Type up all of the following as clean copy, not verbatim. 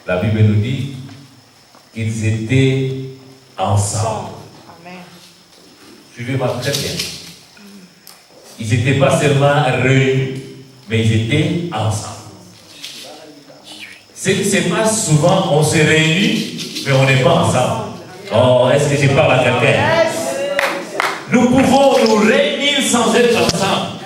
La Bible nous dit qu'ils étaient ensemble. Amen. Suivez-moi très bien. Ils n'étaient pas seulement réunis, mais ils étaient ensemble. Ce qui se passe souvent, on se réunit, mais on n'est pas ensemble. Oh, est-ce que je parle à quelqu'un? Nous pouvons nous réunir sans être ensemble.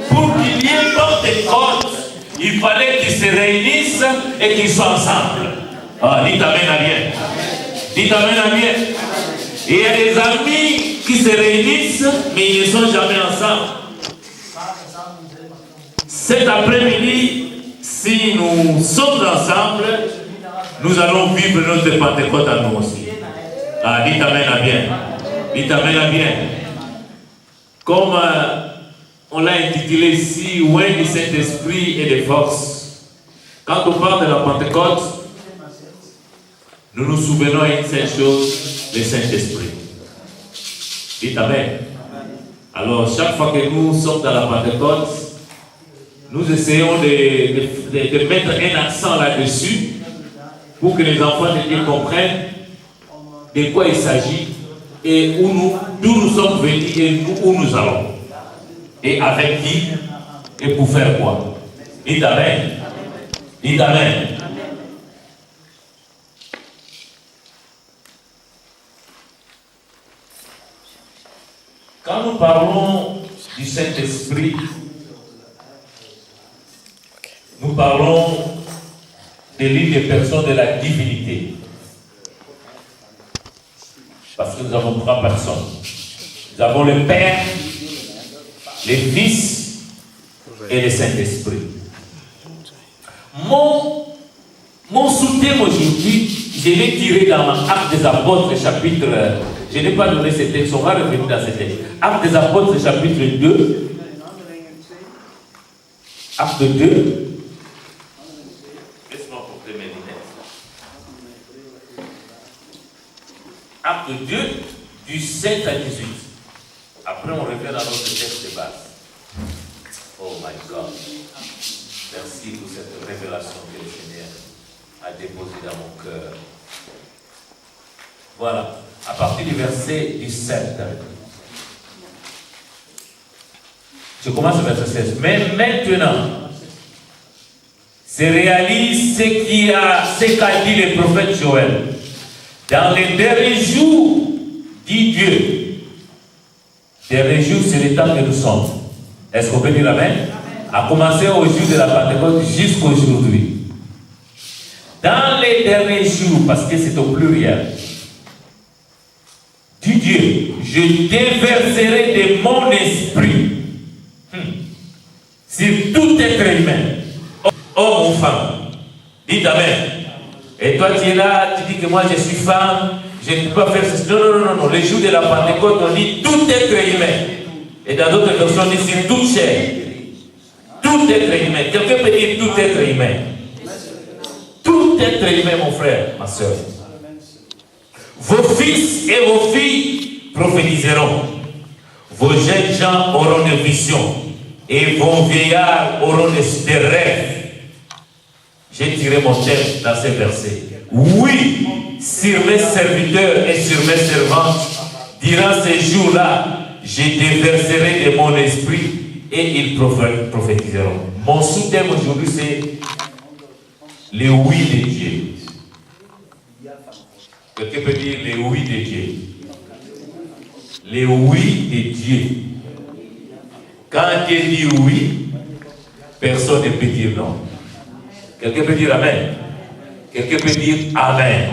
Pour qu'il y ait Pentecôte, il fallait qu'ils se réunissent et qu'ils soient ensemble. Ah, dites amen à bien. Dites amen à bien. Et il y a des amis qui se réunissent, mais ils ne sont jamais ensemble. Cet après-midi, si nous sommes ensemble, nous allons vivre notre Pentecôte à nous aussi. Ah, dites amen à bien. Dites amen à bien. Comme on l'a intitulé ici, loin du Saint-Esprit et des forces. Quand on parle de la Pentecôte, nous nous souvenons d'une seule chose, le Saint-Esprit. Dites amen. Alors, chaque fois que nous sommes dans la Pentecôte, nous essayons de mettre un accent là-dessus pour que les enfants de Dieu comprennent de quoi il s'agit et d'où nous sommes venus et où nous allons. Et avec qui et pour faire quoi. Dites amen. Dites amen. Quand nous parlons du Saint-Esprit, nous parlons de l'une des personnes de la divinité. Parce que nous avons trois personnes. Nous avons le Père, le Fils et le Saint-Esprit. Mon soutien aujourd'hui, je l'ai tiré dans Actes des Apôtres, chapitre. Je n'ai pas donné ce texte, on va revenir dans ce texte. Actes des Apôtres, chapitre 2. Acte 2. Laisse-moi porter mes lunettes. Acte 2, du 7 à 18. Après, on revient dans notre texte de base. Oh my God. Merci pour cette révélation que le Seigneur a déposée dans mon cœur. Voilà. À partir du verset 17. Je commence au verset 16. Mais maintenant, se réalise ce qu'a dit le prophète Joël. Dans les derniers jours, dit Dieu, derniers jours, c'est le temps que nous sommes. Est-ce qu'on peut dire amen? À commencer au jour de la Pentecôte jusqu'à aujourd'hui. Dans les derniers jours, parce que c'est au pluriel, dit Dieu, je déverserai de mon esprit sur tout être humain, homme ou femme. Dites amen. Et toi tu es là, tu dis que moi je suis femme, je ne peux pas faire ceci. Non. Le jour de la Pentecôte, on dit tout être humain. Et dans d'autres versions, on dit sur toute chair. Tout être humain. Quelqu'un peut dire tout être humain. Tout être humain, mon frère, ma soeur. Vos fils et vos filles prophétiseront. Vos jeunes gens auront des visions. Et vos vieillards auront des rêves. J'ai tiré mon thème dans ces versets. Oui, sur mes serviteurs et sur mes servantes, durant ces jours-là, je déverserai de mon esprit et ils prophétiseront. Mon sous-thème aujourd'hui, c'est les oui de Dieu. Quelqu'un peut dire les oui de Dieu. Les oui de Dieu. Quand Dieu dit oui, personne ne peut dire non. Quelqu'un peut dire amen. Quelqu'un peut dire amen.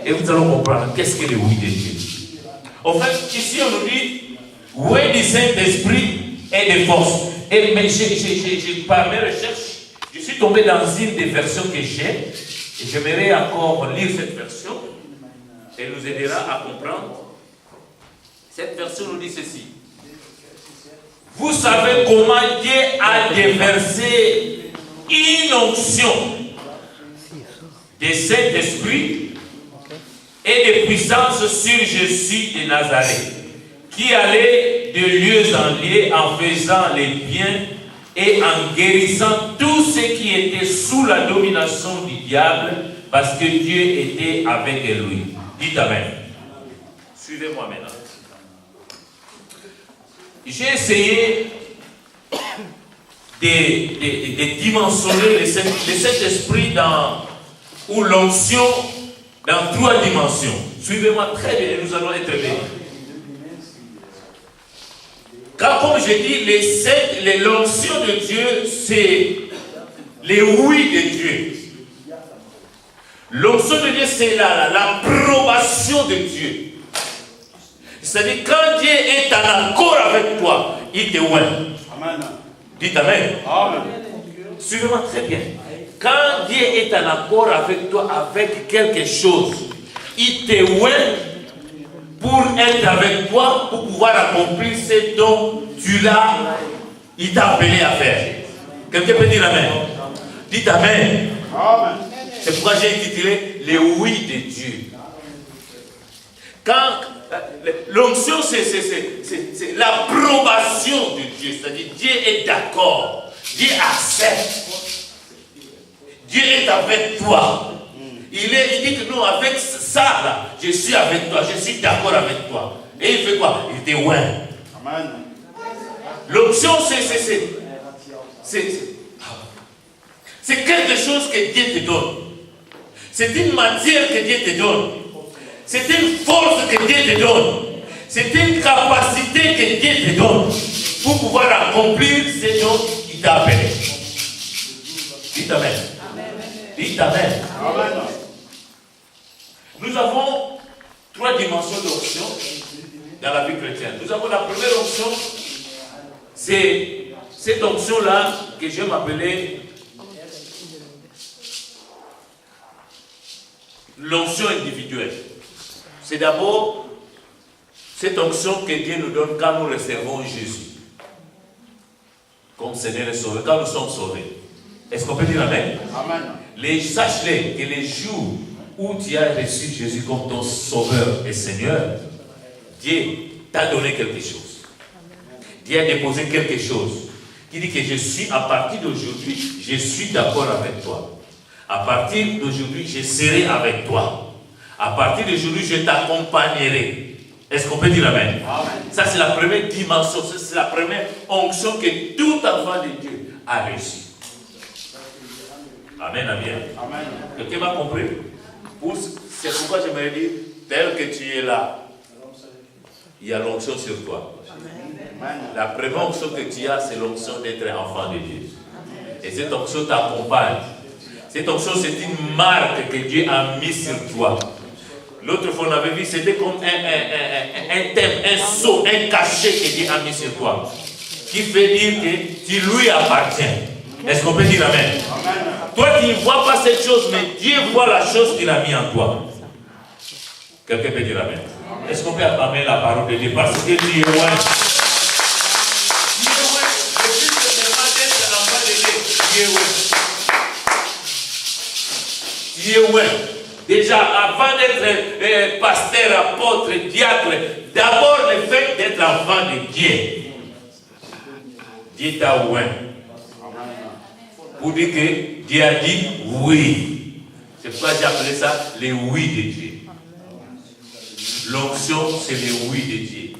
Et vous allez comprendre qu'est-ce que le oui de Dieu. En fait, ici on nous dit oui du Saint-Esprit et de force. Et mais par mes recherches, je suis tombé dans une des versions que j'ai. Et j'aimerais encore lire cette version. Elle nous aidera à comprendre. Cette version nous dit ceci. Vous savez comment Dieu a déversé une onction de Saint-Esprit et de puissance sur Jésus de Nazareth, qui allait de lieu en lieu en faisant les biens et en guérissant tous ceux qui étaient sous la domination du diable, parce que Dieu était avec lui. Dites amen. Suivez-moi maintenant. J'ai essayé de dimensionner le Saint-Esprit ou l'onction dans 3 dimensions. Suivez-moi très bien et nous allons être bénis. Car comme je dis, l'onction de Dieu, c'est les oui de Dieu. L'onction de Dieu, c'est l'approbation de Dieu. C'est-à-dire, quand Dieu est en accord avec toi, il te oint. Amen. Dites amen. Amen. Suivez-moi très bien. Quand Dieu est en accord avec toi, avec quelque chose, il te oint pour être avec toi, pour pouvoir accomplir ce dont il t'a appelé à faire. Quelqu'un peut dire amen. Dites amen. Amen. C'est pourquoi j'ai intitulé les oui de Dieu. Quand l'onction, c'est l'approbation de Dieu. C'est-à-dire, Dieu est d'accord. Dieu accepte. Dieu est avec toi. Il dit que non, avec ça, là, je suis avec toi. Je suis d'accord avec toi. Et il fait quoi? Il te oint. Amen. L'onction, c'est quelque chose que Dieu te donne. C'est une matière que Dieu te donne. C'est une force que Dieu te donne. C'est une capacité que Dieu te donne pour pouvoir accomplir ce dont il t'a appelé. Dites amen. Dites amen. Amen. Nous avons 3 dimensions d'onction dans la vie chrétienne. Nous avons la première onction, c'est cette onction-là que j'aime appeler l'onction individuelle. C'est d'abord cette onction que Dieu nous donne quand nous recevons Jésus comme Seigneur et Sauveur, quand nous sommes sauvés. Est-ce qu'on peut dire amen? Amen. Sache-les que les jours où tu as reçu Jésus comme ton Sauveur et Seigneur, Dieu t'a donné quelque chose. Dieu a déposé quelque chose qui dit que je suis, à partir d'aujourd'hui, je suis d'accord avec toi. À partir d'aujourd'hui, je serai avec toi. À partir d'aujourd'hui, je t'accompagnerai. Est-ce qu'on peut dire amen? Amen. Ça, c'est la première dimension, c'est la première onction que tout enfant de Dieu a reçue. Amen, amen. Quelqu'un m'a compris? C'est pourquoi je me dis, tel que tu es là, il y a l'onction sur toi. Amen. La première onction que tu as, c'est l'onction d'être enfant de Dieu. Et cette onction t'accompagne. Cette onction, c'est une marque que Dieu a mise sur toi. L'autre fois, on avait vu, c'était comme un thème, un sceau, un cachet que Dieu a mis sur toi. Qui fait dire que tu lui appartiens. Est-ce qu'on peut dire amen? Toi, tu ne vois pas cette chose, mais Dieu voit la chose qu'il a mis en toi. Quelqu'un peut dire amen? Est-ce qu'on peut acclamer la parole de Dieu? Parce que tu es loin. Tu es loin. Déjà, avant d'être pasteur, apôtre, diacre, d'abord le fait d'être enfant de Dieu. Dieu t'a loin. Pour dire que Dieu a dit oui. C'est pourquoi j'ai appelé ça les oui de Dieu. L'onction, c'est les oui de Dieu.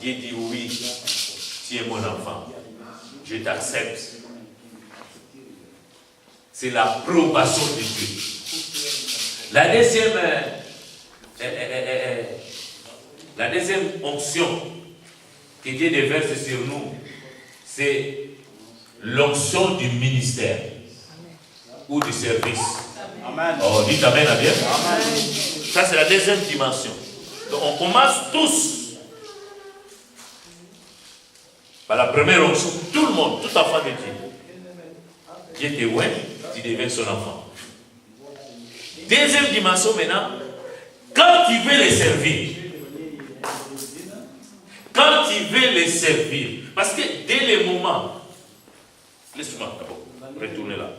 Dieu dit oui, tu es mon enfant. Je t'accepte. C'est l'approbation de Dieu. La deuxième onction que Dieu déverse sur nous, c'est l'onction du ministère ou du service. Amen. Oh, dites amen à bien. Amen. Ça, c'est la deuxième dimension. Donc, on commence tous par la première onction. Tout le monde, tout enfant de Dieu. Dieu te loin, tu deviens son enfant. Deuxième dimension maintenant, quand tu veux les servir. Quand tu veux les servir. Parce que dès le moment, laisse-moi d'abord retourner là.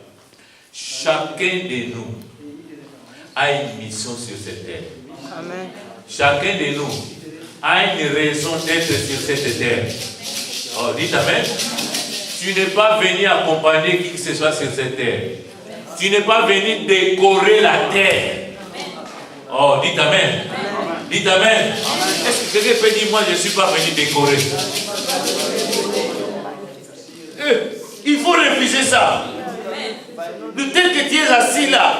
Chacun de nous a une mission sur cette terre. Amen. Chacun de nous a une raison d'être sur cette terre. Oh, dites amen. Tu n'es pas venu accompagner qui que ce soit sur cette terre. Tu n'es pas venu décorer la terre. Oh, dites amen. Dites amen. Est-ce que quelqu'un peut dire, moi je ne suis pas venu décorer? Il faut refuser ça. Le tel que tu es assis là,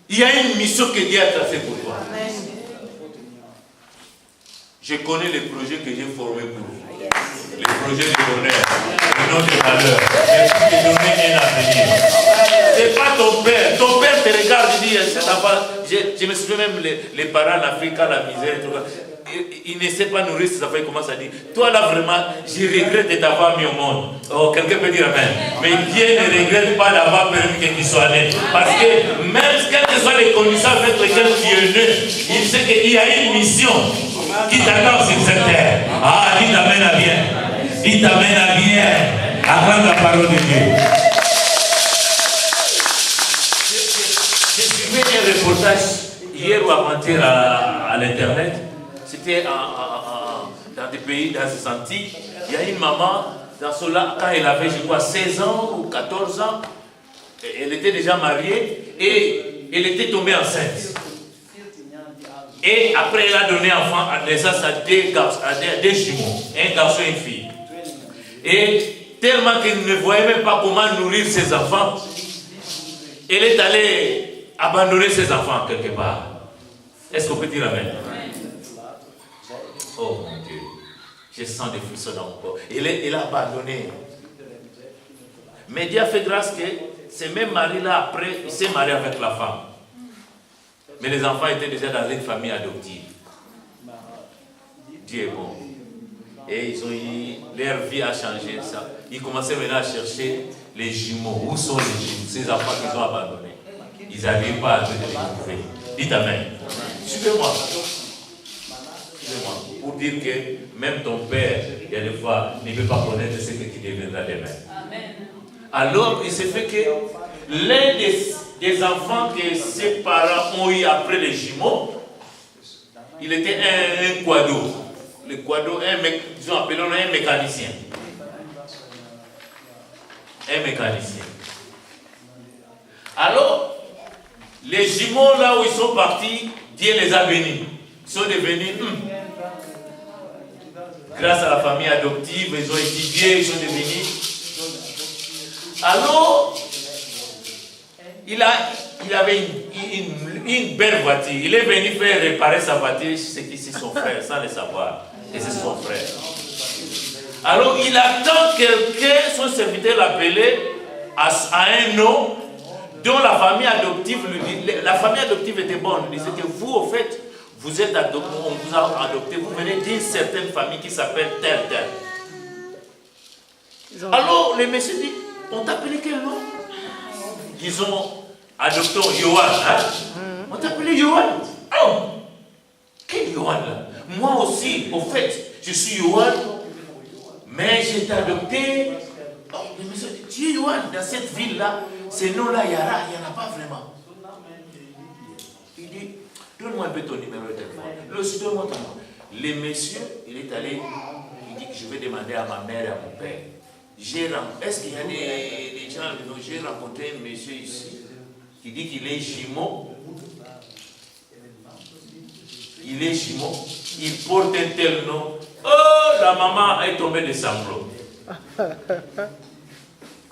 il y a une mission que Dieu a tracée pour toi. Je connais les projets que j'ai formés pour vous. Les projets de bonheur, le nom de valeur, et de donner un avenir. Ce n'est pas ton père. Ton père te regarde et dit, je me souviens même les parents en Afrique, la misère, tout ça. Il ne sait pas nourrir ses enfants, il commence à dire, toi là vraiment, je regrette de t'avoir mis au monde. Oh, quelqu'un peut dire amen. Mais Dieu ne regrette pas d'avoir permis qu'il soit né. Parce que même quelles que soient les conditions avec lesquelles tu es né, il sait qu'il y a une mission qui t'attend sur cette terre. Ah, dites amen à bien. Dites amen à bien. Acclame la parole de Dieu. J'ai suivi un reportage hier ou avant-hier à l'internet. C'était dans des pays, dans ces Antilles. Il y a une maman, dans cela, quand elle avait, je crois, 16 ans ou 14 ans, elle était déjà mariée et elle était tombée enceinte. Et après, elle a donné enfant à naissance à deux jumeaux, un garçon et une fille. Et tellement qu'elle ne voyait même pas comment nourrir ses enfants, elle est allée abandonner ses enfants quelque part. Est-ce qu'on peut dire amen? Oh mon Dieu, je sens des frissons dans mon corps. Elle a abandonné. Mais Dieu a fait grâce que ce même mari-là, après, il s'est marié avec la femme. Mais les enfants étaient déjà dans une famille adoptive. Dieu est bon. Et ils ont eu, leur vie a changé. Ça. Ils commençaient maintenant à chercher les jumeaux. Où sont les jumeaux? Ces enfants qu'ils ont abandonnés. Ils n'arrivent pas à les trouver. Dites amen. Suivez-moi. Pour dire que même ton père, il y a des fois, ne peut pas connaître ce que tu deviendras demain. Amen. Alors, il s'est fait que l'un des enfants que ses parents ont eu après les jumeaux, il était un quado. Le quado, ils ont appelé un mécanicien. Un mécanicien. Alors, les jumeaux là où ils sont partis, Dieu les a bénis. Ils sont devenus, grâce à la famille adoptive, ils ont étudié, ils sont devenus. Alors, il avait une belle voiture. Il est venu faire réparer sa voiture, c'est qui c'est son frère, sans le savoir. Et c'est son frère. Alors il attend quelqu'un, son serviteur l'appelait à un nom dont la famille adoptive lui dit. La famille adoptive était bonne. Il disait que vous, au fait, vous êtes adopté, on vous a adopté, vous venez d'une certaine famille qui s'appelle tel. Alors le monsieur dit, on t'appelait quel nom? Disons, adoptons Johan. Hein? On t'appelait Johan. Oh, quel Johan là? Moi aussi, au fait, je suis Johan, mais j'ai été adopté. Oh, le monsieur dit, tu es Johan, dans cette ville-là, ces noms-là, il n'y en a pas vraiment. Il dit, donne-moi un peu ton numéro de téléphone. Le monsieur, donne-moi ton nom. Le monsieur, il est allé, il dit que je vais demander à ma mère et à mon père. Est-ce qu'il y a des gens, j'ai rencontré un monsieur ici qui dit qu'il est jumeau. Il est jumeau, il porte un tel nom. Oh, la maman est tombée de sanglots.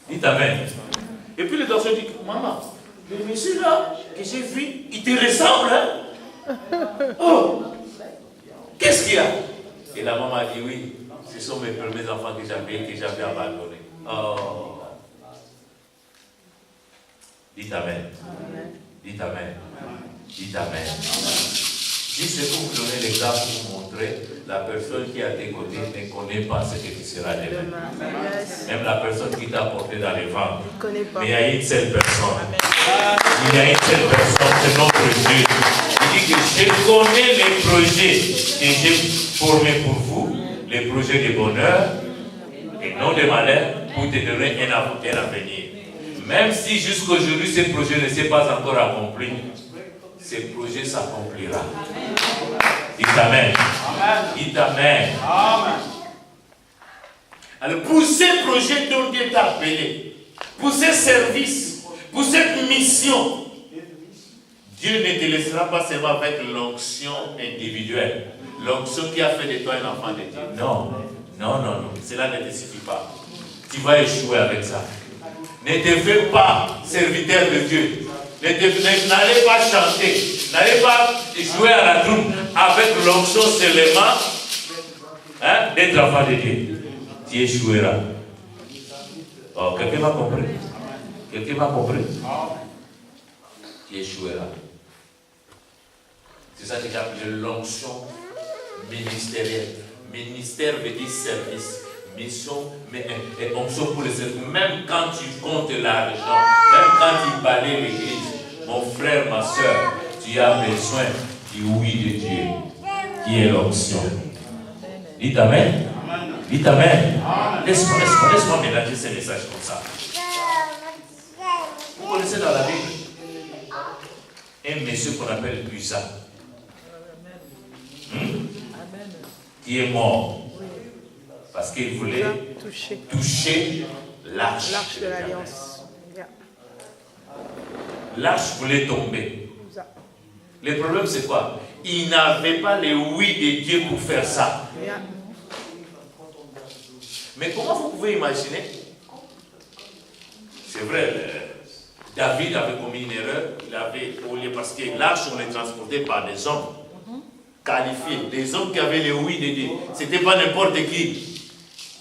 Dites amen. Et puis le garçon dit, maman, le monsieur là que j'ai vu, il te ressemble, hein? Oh, qu'est-ce qu'il y a? Et la maman dit, oui, ce sont mes premiers enfants que j'avais abandonnés. Oh. Dites amen. Dites amen. Dites amen. Juste pour vous donner l'exemple, pour vous montrer, la personne qui est à tes côtés ne connaît pas ce que tu seras demain. Même la personne qui t'a porté dans les vents. Mais il y a une seule personne. Il y a une seule personne, c'est notre Dieu. Il dit que je connais les projets que j'ai formés pour vous, les projets de bonheur et non de malheur, pour te donner un avenir. Même si jusqu'aujourd'hui ce projet ne s'est pas encore accompli, ce projet s'accomplira. Dites amen. Dites amen. Alors pour ces projets dont Dieu t'a appelé, pour ces services, pour cette mission, Dieu ne te laissera pas seulement avec l'onction individuelle, l'onction qui a fait de toi un enfant de Dieu. Non, cela ne te suffit pas. Tu vas échouer avec ça. Ne te fais pas serviteur de Dieu. N'allez pas chanter, n'allez pas jouer à la troupe avec l'onction seulement d'être enfant de Dieu. Tu échoueras. Oh, quelqu'un m'a compris? Quelqu'un m'a compris? Tu échoueras. C'est ça que j'appelle l'onction ministérielle. Ministère veut dire service. Mission, mais onction pour le service. Même quand tu comptes l'argent, même quand tu balays l'église, mon frère, ma soeur, tu as besoin du oui de Dieu, qui est l'onction. Dites amen. Dites amen. Laisse-moi mélanger ces messages comme ça. Vous connaissez dans la Bible un monsieur qu'on appelle Usa, qui est mort. Parce qu'il voulait toucher l'arche de l'alliance. L'arche voulait tomber. Le problème c'est quoi? Il n'avait pas le oui de Dieu pour faire ça. Mais comment vous pouvez imaginer? C'est vrai, David avait commis une erreur. Parce que l'arche on les transportait par des hommes qualifiés, des hommes qui avaient le oui de Dieu. C'était pas n'importe qui.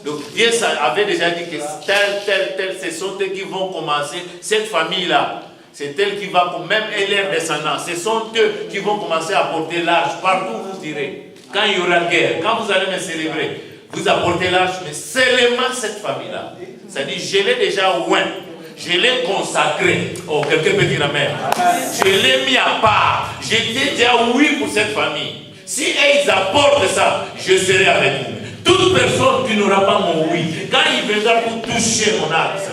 Donc Dieu avait déjà dit que tel, ce sont eux qui vont commencer, cette famille-là, c'est elle qui va, même leurs descendants, ce sont eux qui vont commencer à porter l'arche partout où vous irez. Quand il y aura guerre, quand vous allez me célébrer, vous apportez l'arche, mais seulement cette famille-là. C'est-à-dire, je l'ai déjà oint, je l'ai consacré. Oh, quelqu'un peut dire amen. Je l'ai mis à part, j'ai dit déjà oui pour cette famille. Si ils apportent ça, je serai avec vous. Toute personne qui n'aura pas mon oui, quand il viendra pour toucher mon axe,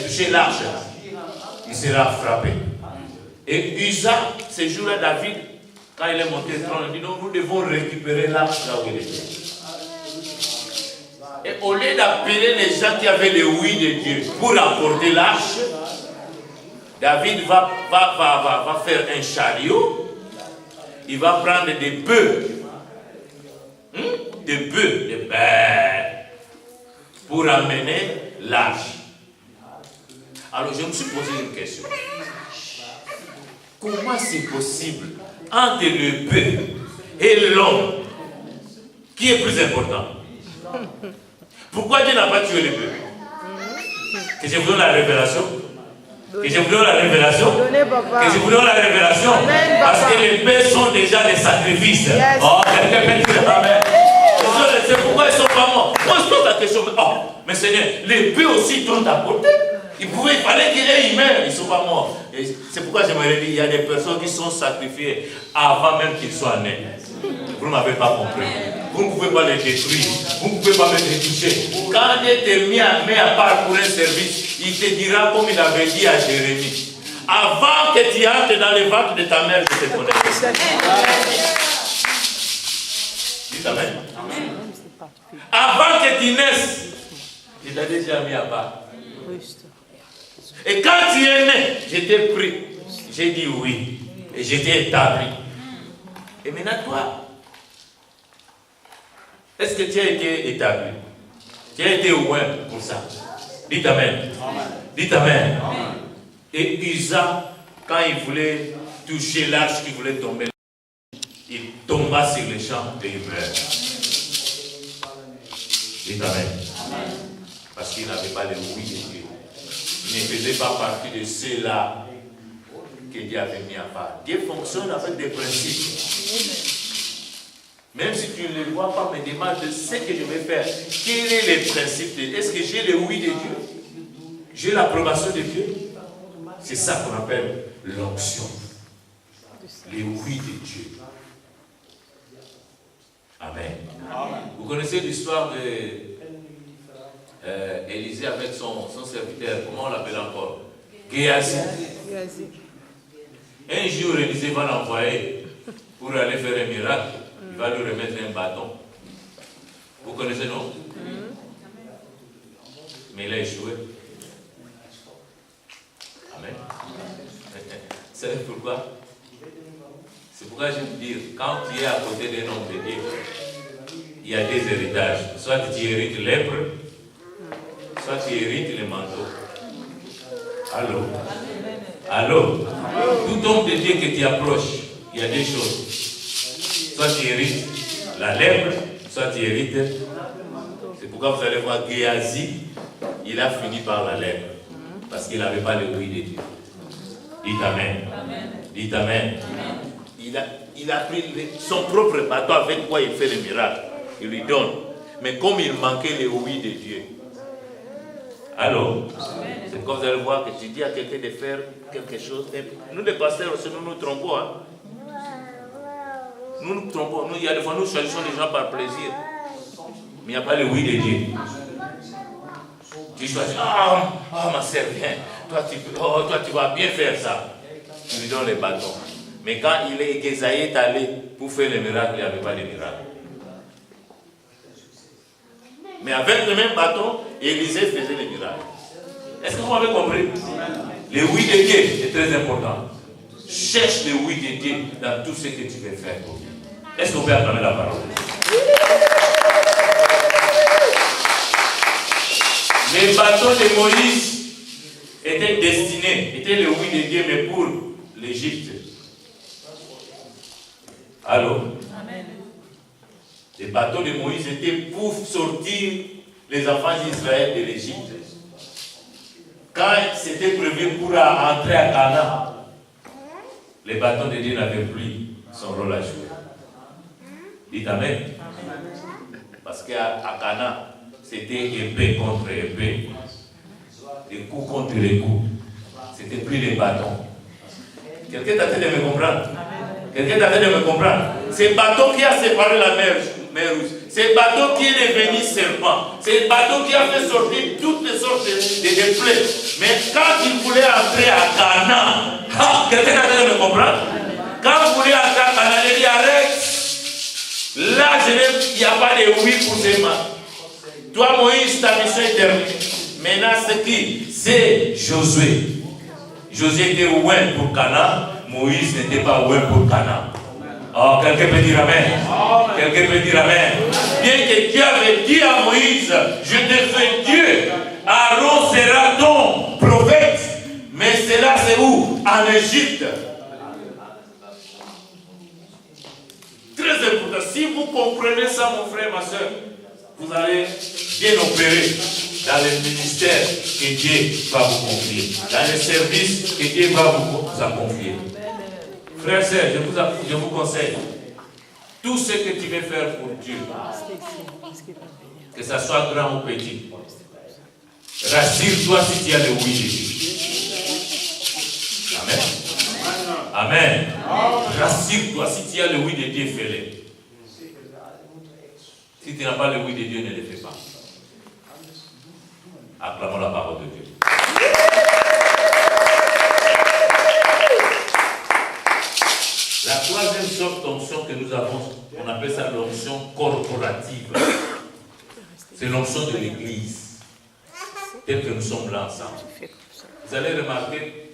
toucher l'arche, il sera frappé. Et Usa, ce jour-là, David, quand il est monté au trône, il dit non, nous devons récupérer l'arche là où il était. Et au lieu d'appeler les gens qui avaient le oui de Dieu pour apporter l'arche, David va faire un chariot, il va prendre des bœufs. Des bœufs, pour amener l'arche. Alors je me suis posé une question. Comment c'est possible entre le bœuf et l'homme, qui est plus important? Pourquoi Dieu n'a pas tué le bœuf? Que je vous donne la révélation. Que je vous donne la révélation. Que je vous donne la révélation. Parce que les bœufs sont déjà des sacrifices. Oh, quelqu'un peut dire amen. C'est pourquoi ils ne sont pas morts. Moi, je pose la question. Oh, mais Seigneur, les bœufs aussi t'ont apporté. Il fallait qu'ils meurent. Ils ne sont pas morts. C'est pourquoi j'aimerais dire, il y a des personnes qui sont sacrifiées avant même qu'ils soient nés. Vous ne m'avez pas compris. Vous ne pouvez pas les détruire. Vous ne pouvez pas les toucher. Quand Dieu te met à part pour un service, il te dira comme il avait dit à Jérémie. Avant que tu entres dans le ventre de ta mère, je te connais. Dites amen. Avant que tu naisses, il t'a déjà mis à part. Et quand tu es né, je t'ai pris. J'ai dit oui. Et je t'ai établi. Et maintenant toi, est-ce que tu as été établi? Tu as été loin pour ça? Dites amen. Dites amen. Et Isaac, quand il voulait toucher l'arche qui voulait tomber, il tomba sur les champs et il meurt. Dites amen. Parce qu'il n'avait pas le oui de Dieu. Il ne faisait pas partie de ceux-là que Dieu avait mis à part. Dieu fonctionne avec des principes. Même si tu ne le vois pas, me demande ce que je vais faire. Quel est le principe? Est-ce que j'ai le oui de Dieu? J'ai l'approbation de Dieu? C'est ça qu'on appelle l'onction. Le oui de Dieu. Amen. Vous connaissez l'histoire d'Élisée avec son serviteur, comment on l'appelle encore? Géasi. Un jour, Élisée va l'envoyer pour aller faire un miracle. Il va lui remettre un bâton. Vous connaissez, non? Mais il a échoué. Amen. Vous savez pourquoi? C'est pourquoi je veux dire, quand tu es à côté d'un homme de Dieu, il y a des héritages. Soit tu hérites lèpre, soit tu hérites le manteau. Allô? Allô? Tout homme de Dieu que tu approches, il y a des choses. Soit tu hérites la lèpre, soit tu hérites. C'est pourquoi vous allez voir Géasi, il a fini par la lèpre. Parce qu'il n'avait pas le oui de Dieu. Dites amen. Dites amen. Il a pris son propre bâton avec quoi il fait le miracle. Il lui donne. Mais comme il manquait le oui de Dieu. Alors, c'est comme vous allez voir que tu dis à quelqu'un de faire quelque chose. Nous les pasteurs aussi, nous nous trompons. Hein? Nous nous trompons. Il y a des fois, nous choisissons les gens par plaisir. Mais il n'y a pas le oui de Dieu. Tu choisis, ma sœur, viens. Toi, tu vas bien faire ça. Tu lui donnes les bâtons. Mais quand Gésaïe est allé pour faire le miracle, il n'y avait pas de miracle. Mais avec le même bâton, Élisée faisait les miracles. Est-ce que vous m'avez compris? Le oui de Dieu est très important. Cherche le oui de Dieu dans tout ce que tu veux faire. Est-ce qu'on peut acclamer la parole? Les bâtons de Moïse étaient destinés, étaient le oui de Dieu, mais pour l'Égypte. Allô? Amen. Les bateaux de Moïse étaient pour sortir les enfants d'Israël de l'Égypte. Quand c'était prévu pour entrer à Canaan, les bâtons de Dieu n'avaient plus son rôle à jouer. Dites amen. Parce qu'à Canaan, c'était épée contre épée, les coups contre les coups. C'était plus les bâtons. Quelqu'un est en train de me comprendre? Quelqu'un est en train de me comprendre? C'est le bateau qui a séparé la mer Rouge. C'est le bateau qui est devenu serpent. C'est le bateau qui a fait sortir toutes les sortes de plaies. Mais quand il voulait entrer à Canaan, quelqu'un est en train de me comprendre? Quand il voulait entrer à Canaan, il dit arrête. Là, il n'y a pas de oui pour ces mains. Toi, Moïse, ta mission est terminée. Maintenant, c'est qui? C'est Josué. Josué était loin pour Canaan. Moïse n'était pas loin pour Canaan. Oh, quelqu'un peut dire amen. Quelqu'un peut dire amen. Bien que Dieu avait dit à Moïse, je te fais Dieu. Aaron sera ton prophète. c'est où? En Égypte. Très important. Si vous comprenez ça, mon frère, ma soeur, vous allez bien opérer dans le ministère que Dieu va vous confier, dans les services que Dieu va vous confier. Frère, sœur, je vous conseille, tout ce que tu veux faire pour Dieu, que ça soit grand ou petit, rassure-toi si tu as le oui de Dieu. Amen. Amen. Rassure-toi si tu as le oui de Dieu, fais-le. Si tu n'as pas le oui de Dieu, ne le fais pas. Acclamons la parole de Dieu. La troisième sorte d'onction que nous avons, on appelle ça l'onction corporative. C'est l'onction de l'Église, telle que nous sommes là ensemble. Vous allez remarquer,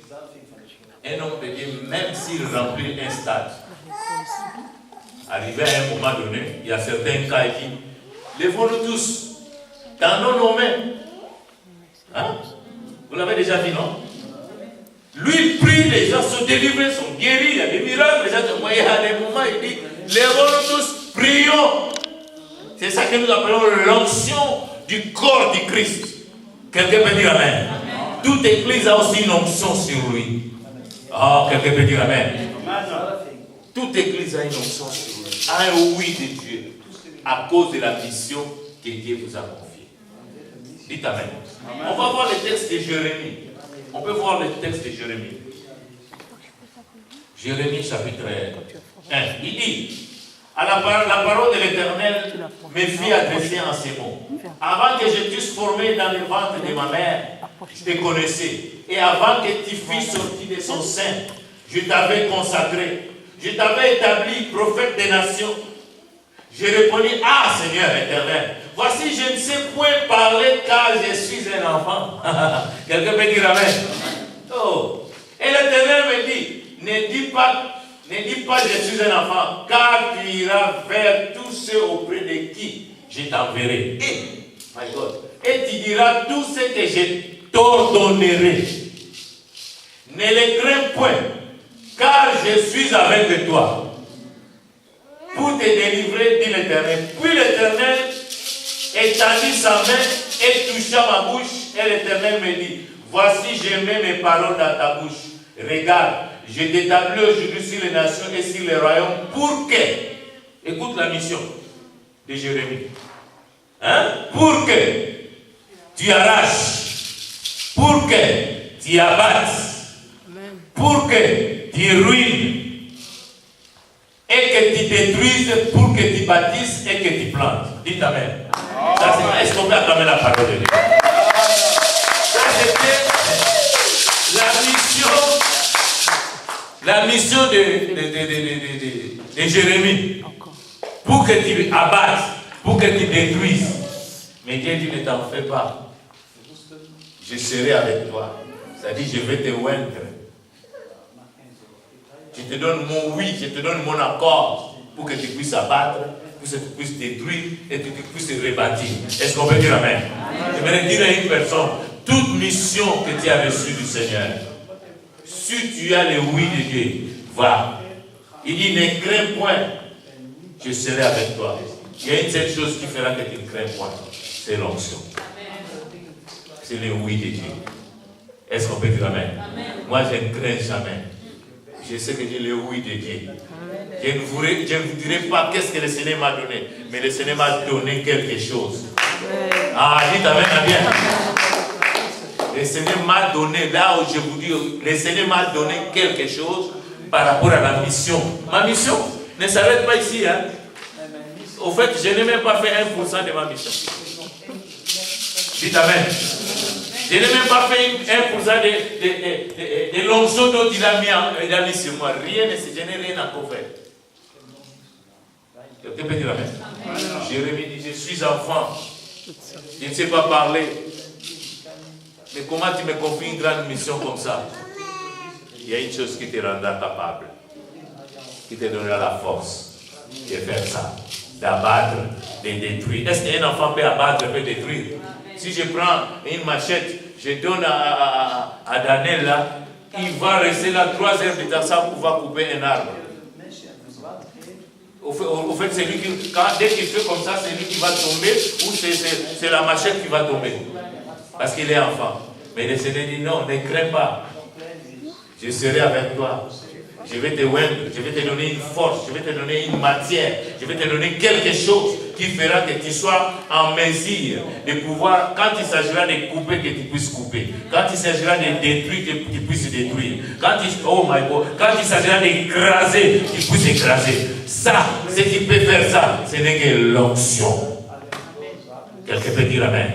un homme de Dieu, même s'il remplit un stade, arrivé à un moment donné, il y a certains cas, il dit, lèvons-nous tous, tendons nos mains. Hein? Vous l'avez déjà dit, non? Lui, il prie, les gens sont délivrés, sont guéris, il y a des miracles, les gens sont moyens à des moments, il dit, lèvons-nous tous, prions. C'est ça que nous appelons l'onction du corps du Christ. Quelqu'un peut dire Amen. Toute église a aussi une onction sur lui. Oh, quelqu'un peut dire Amen. Toute église a une onction sur lui. A un oui de Dieu. À cause de la mission que Dieu vous a confiée. Dites Amen. On va voir le texte de Jérémie. On peut voir le texte de Jérémie. Jérémie chapitre 1. Il dit, la parole de l'Éternel me fit adresser en ces mots. Avant que je t'eusse formé dans le ventre de ma mère, je te connaissais. Et avant que tu fusses sorti de son sein, je t'avais consacré. Je t'avais établi prophète des nations. Je répondis, ah Seigneur éternel, voici je ne sais point parler car je suis un enfant. Quelqu'un peut dire Amen. Oh. Et l'Éternel me dit, ne dis pas je suis un enfant, car tu iras vers tous ceux auprès de qui je t'enverrai. Et tu diras tout ce que je t'ordonnerai. Ne les crains point, car je suis avec toi pour te délivrer, dit l'Éternel. Puis l'Éternel étendit sa main et toucha ma bouche, et l'Éternel me dit, voici je mets mes paroles dans ta bouche. Regarde, je t'établis aujourd'hui sur les nations et sur les royaumes pour que, écoute la mission de Jérémie, hein? Pour que tu arraches, pour que tu abattes, pour que tu ruines, et que tu détruises, pour que tu bâtisses et que tu plantes. Dites Amen. Est-ce qu'on peut acclamer la parole de Dieu? Ça, c'était la mission de Jérémie. Pour que tu abattes, pour que tu détruises. Mais Dieu dit, ne t'en fais pas. Je serai avec toi. C'est-à-dire, je vais te oindre. Je te donne mon oui, je te donne mon accord pour que tu puisses abattre, pour que tu puisses détruire et que tu puisses te rebâtir. Est-ce qu'on peut dire Amen? Je vais dire à une personne, toute mission que tu as reçue du Seigneur, si tu as le oui de Dieu, va. Il dit, ne crains point, je serai avec toi. Il y a une seule chose qui fera que tu ne crains point, c'est l'onction. C'est le oui de Dieu. Est-ce qu'on peut dire Amen? Moi, je ne crains jamais. Je sais que j'ai le oui de Dieu. Je ne vous dirai pas qu'est-ce que le Seigneur m'a donné, mais le Seigneur m'a donné quelque chose. Ah, dites Amen, bien. Le Seigneur m'a donné, là où je vous dis, le Seigneur m'a donné quelque chose par rapport à la mission. Ma mission ne s'arrête pas ici. Hein. Au fait, je n'ai même pas fait 1% de ma mission. Dites Amen. Je n'ai même pas fait 1% de l'onction dont il a mis sur moi. Rien, je n'ai rien encore fait. Quelqu'un peut dire Amen. Jérémie dit, je suis enfant. Je ne sais pas parler. Mais comment tu me confies une grande mission comme ça? Il y a une chose qui te rendra capable, qui te donnera la force de faire ça, d'abattre, de détruire. Est-ce qu'un enfant peut abattre, peut détruire? Si je prends une machette, je donne à Daniel là, il va rester là 3 heures de temps sans pouvoir couper un arbre. Au fait, c'est lui qui, dès qu'il fait comme ça, c'est lui qui va tomber ou c'est la machette qui va tomber. Parce qu'il est enfant. Mais le Seigneur dit non, ne crains pas. Je serai avec toi. Je vais te donner une force, je vais te donner une matière, je vais te donner quelque chose qui fera que tu sois en mesure de pouvoir, quand il s'agira de couper, que tu puisses couper. Quand il s'agira de détruire, que tu puisses détruire. Quand il s'agira d'écraser, que tu puisses écraser. Ça, ce qui peut faire ça, ce n'est que l'onction. Quelqu'un peut dire amen.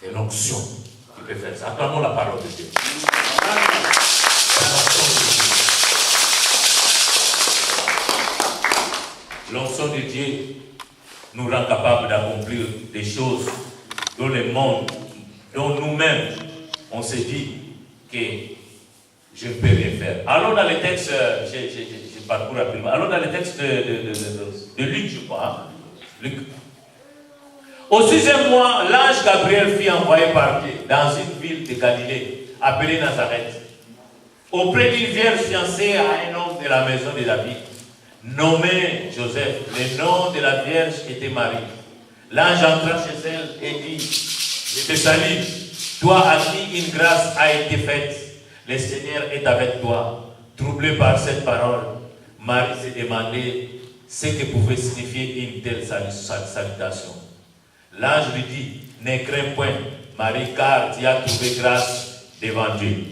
C'est l'onction qui peut faire ça. Acclamons la parole de Dieu. L'onction de Dieu nous rend capables d'accomplir des choses dans le monde, dont nous-mêmes, on s'est dit que je ne peux rien faire. Allons dans les textes, je parcours rapidement, allons dans les textes de Luc, je crois. Hein? Luc. Au 6e mois, l'ange Gabriel fut envoyé par Dieu dans une ville de Galilée, appelée Nazareth, auprès d'une vierge fiancée à un homme de la maison de David, nommé Joseph. Le nom de la vierge était Marie. L'ange entra chez elle et dit, je te salue, toi à qui une grâce a été faite. Le Seigneur est avec toi. Troublé par cette parole, Marie se demandait ce que pouvait signifier une telle salutation. L'ange lui dit, ne crains point, Marie, car tu as trouvé grâce devant Dieu.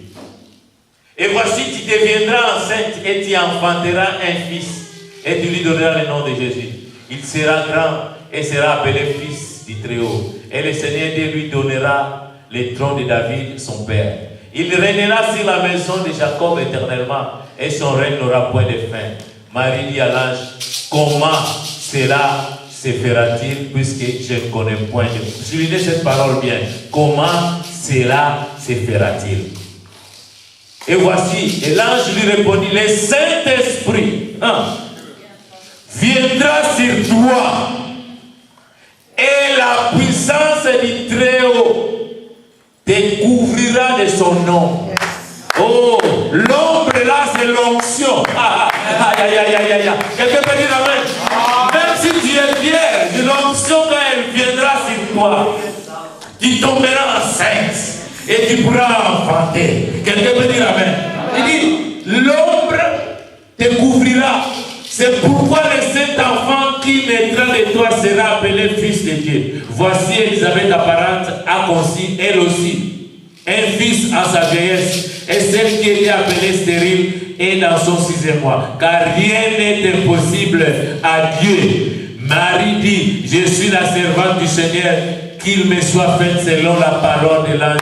Et voici, tu deviendras enceinte et tu enfanteras un fils. Et tu lui donneras le nom de Jésus. Il sera grand et sera appelé fils du Très-Haut. Et le Seigneur Dieu lui donnera le trône de David, son père. Il régnera sur la maison de Jacob éternellement, et son règne n'aura point de fin. Marie dit à l'ange, comment cela se fera-t-il, puisque je ne connais point de... Soulignez cette parole bien. Comment cela se fera-t-il? Et voici, et l'ange lui répondit, le Saint-Esprit viendra sur toi, et la puissance du Très-Haut te couvrira de son nom. Oh, l'ombre là, c'est l'onction. Quelqu'un peut dire amen. Même si tu es vierge, l'onction, quand elle viendra sur toi, tu tomberas enceinte et tu pourras enfanter. Quelqu'un peut dire amen. Il dit, l'ombre te couvrira. C'est pourquoi le Saint-Enfant qui naîtra de toi sera appelé Fils de Dieu. Voici Élisabeth apparente a conçu, elle aussi, un fils en sa vieillesse, et celle qui était appelée stérile est dans son 6e mois. Car rien n'est impossible à Dieu. Marie dit, je suis la servante du Seigneur, qu'il me soit fait selon la parole de l'ange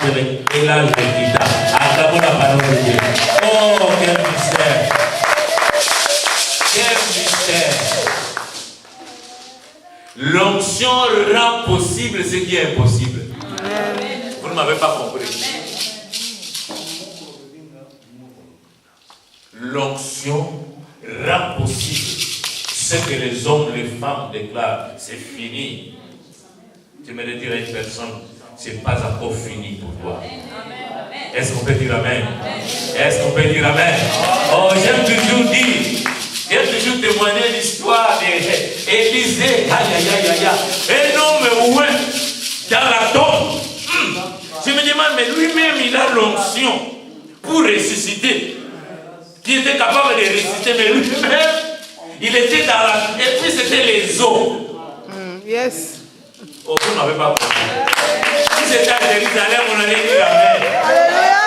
et l'ange de Kita. Acclamons la parole de Dieu. Oh, quel mystère! Quel mystère! L'onction rend possible ce qui est impossible. Amen. Vous ne m'avez pas compris. L'onction rend possible ce que les hommes, les femmes déclarent. C'est fini. Tu me le dirais à une personne, c'est pas encore fini pour toi. Est-ce qu'on peut dire amen? Est-ce qu'on peut dire amen? Oh, j'aime toujours dire. J'aime toujours témoigner l'histoire d'Élisée. Aïe, aïe, aïe, aïe. Un homme oué dans la tombe. Je me demande, mais lui-même, il a l'onction pour ressusciter. Qui était capable de ressusciter, mais lui-même, il était dans la... Et puis, c'était les eaux. Yes. Oh, vous n'avez pas compris. Si c'était à Jérusalem, on allait dire amen. Alléluia.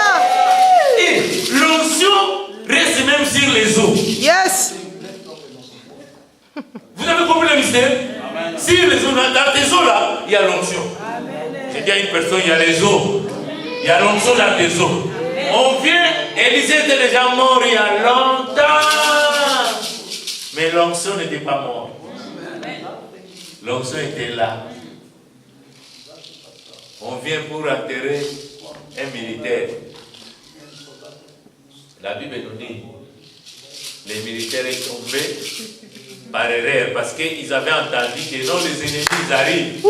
Et l'onction reste même sur les eaux. Yes. Vous avez compris le mystère? Si les eaux, dans tes eaux là, il y a l'onction. J'ai dit à une personne, il y a les eaux. Il y a l'onction dans tes eaux. On vient, Élisée était déjà mort il y a longtemps. Mais l'onction n'était pas morte. L'onction était là. On vient pour enterrer un militaire. La Bible nous dit, les militaires sont tombés par erreur parce qu'ils avaient entendu que non, les ennemis ils arrivent. C'est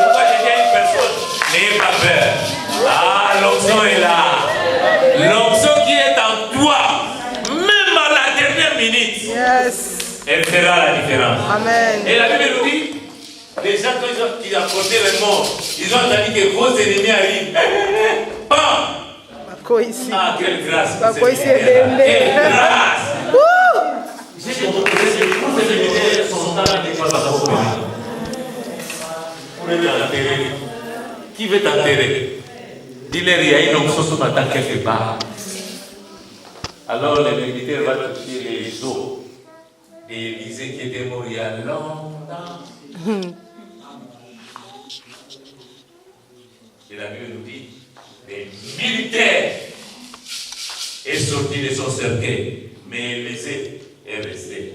pourquoi j'ai dit à une personne, n'ayez pas peur. Ah, l'onction est là. L'onction qui est en toi, même à la dernière minute, Yes. elle fera la différence. Amen. Et la Bible nous dit, les gens qui apportaient le mort, ils ont entendu que vos ennemis arrivent. Bam! Ici. Ah, quelle grâce! Papa, ici, quelle grâce! Woo! Qui veut t'enterrer? Dis-leur, il y a une onction ce matin quelque part. Alors le militaire va toucher les os d'Élisée qui était mort il y a longtemps. Et la Bible nous dit, les militaires est sorti de son cercueil, mais Élisée est resté.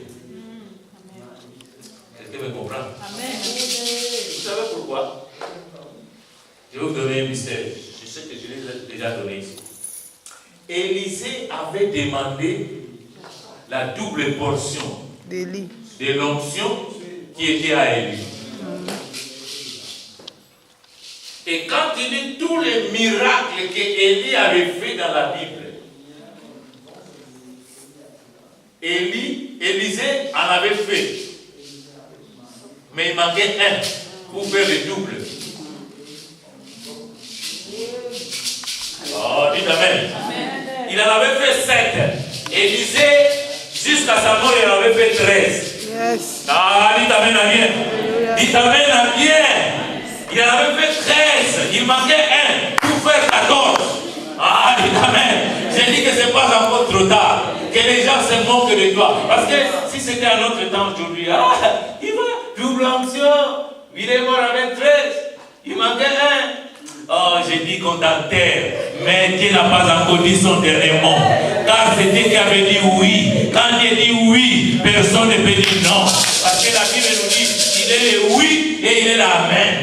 Quelqu'un me comprend? Amen. Vous savez pourquoi? Je vais vous donner un mystère. Je sais que je l'ai déjà donné ici. Élisée avait demandé la double portion de l'onction qui était à Élie. Et quand il dit tous les miracles qu'Élie avait fait dans la Bible, Élisée en avait fait. Mais il manquait un pour faire le double. Oh, dites Amen. Il en avait fait 7. Élisée, jusqu'à sa mort, il en avait fait 13. Yes. Ah, dites Amen à bien. Dites Amen à bien. Il en avait fait 13. Il manquait un pour faire 14. Ah, dites Amen. J'ai dit que ce n'est pas encore trop tard. Que les gens se moquent de toi. Parce que si c'était un autre temps aujourd'hui, il va, double onction. Il est mort avec 13. Il manquait un. Oh, j'ai dit qu'on t'enterre, mais Dieu n'a pas encore dit son dernier mot. Car c'est Dieu qui avait dit oui. Quand Dieu dit oui, personne ne peut dire non. Parce que la Bible nous dit, il est le oui et il est l'amen.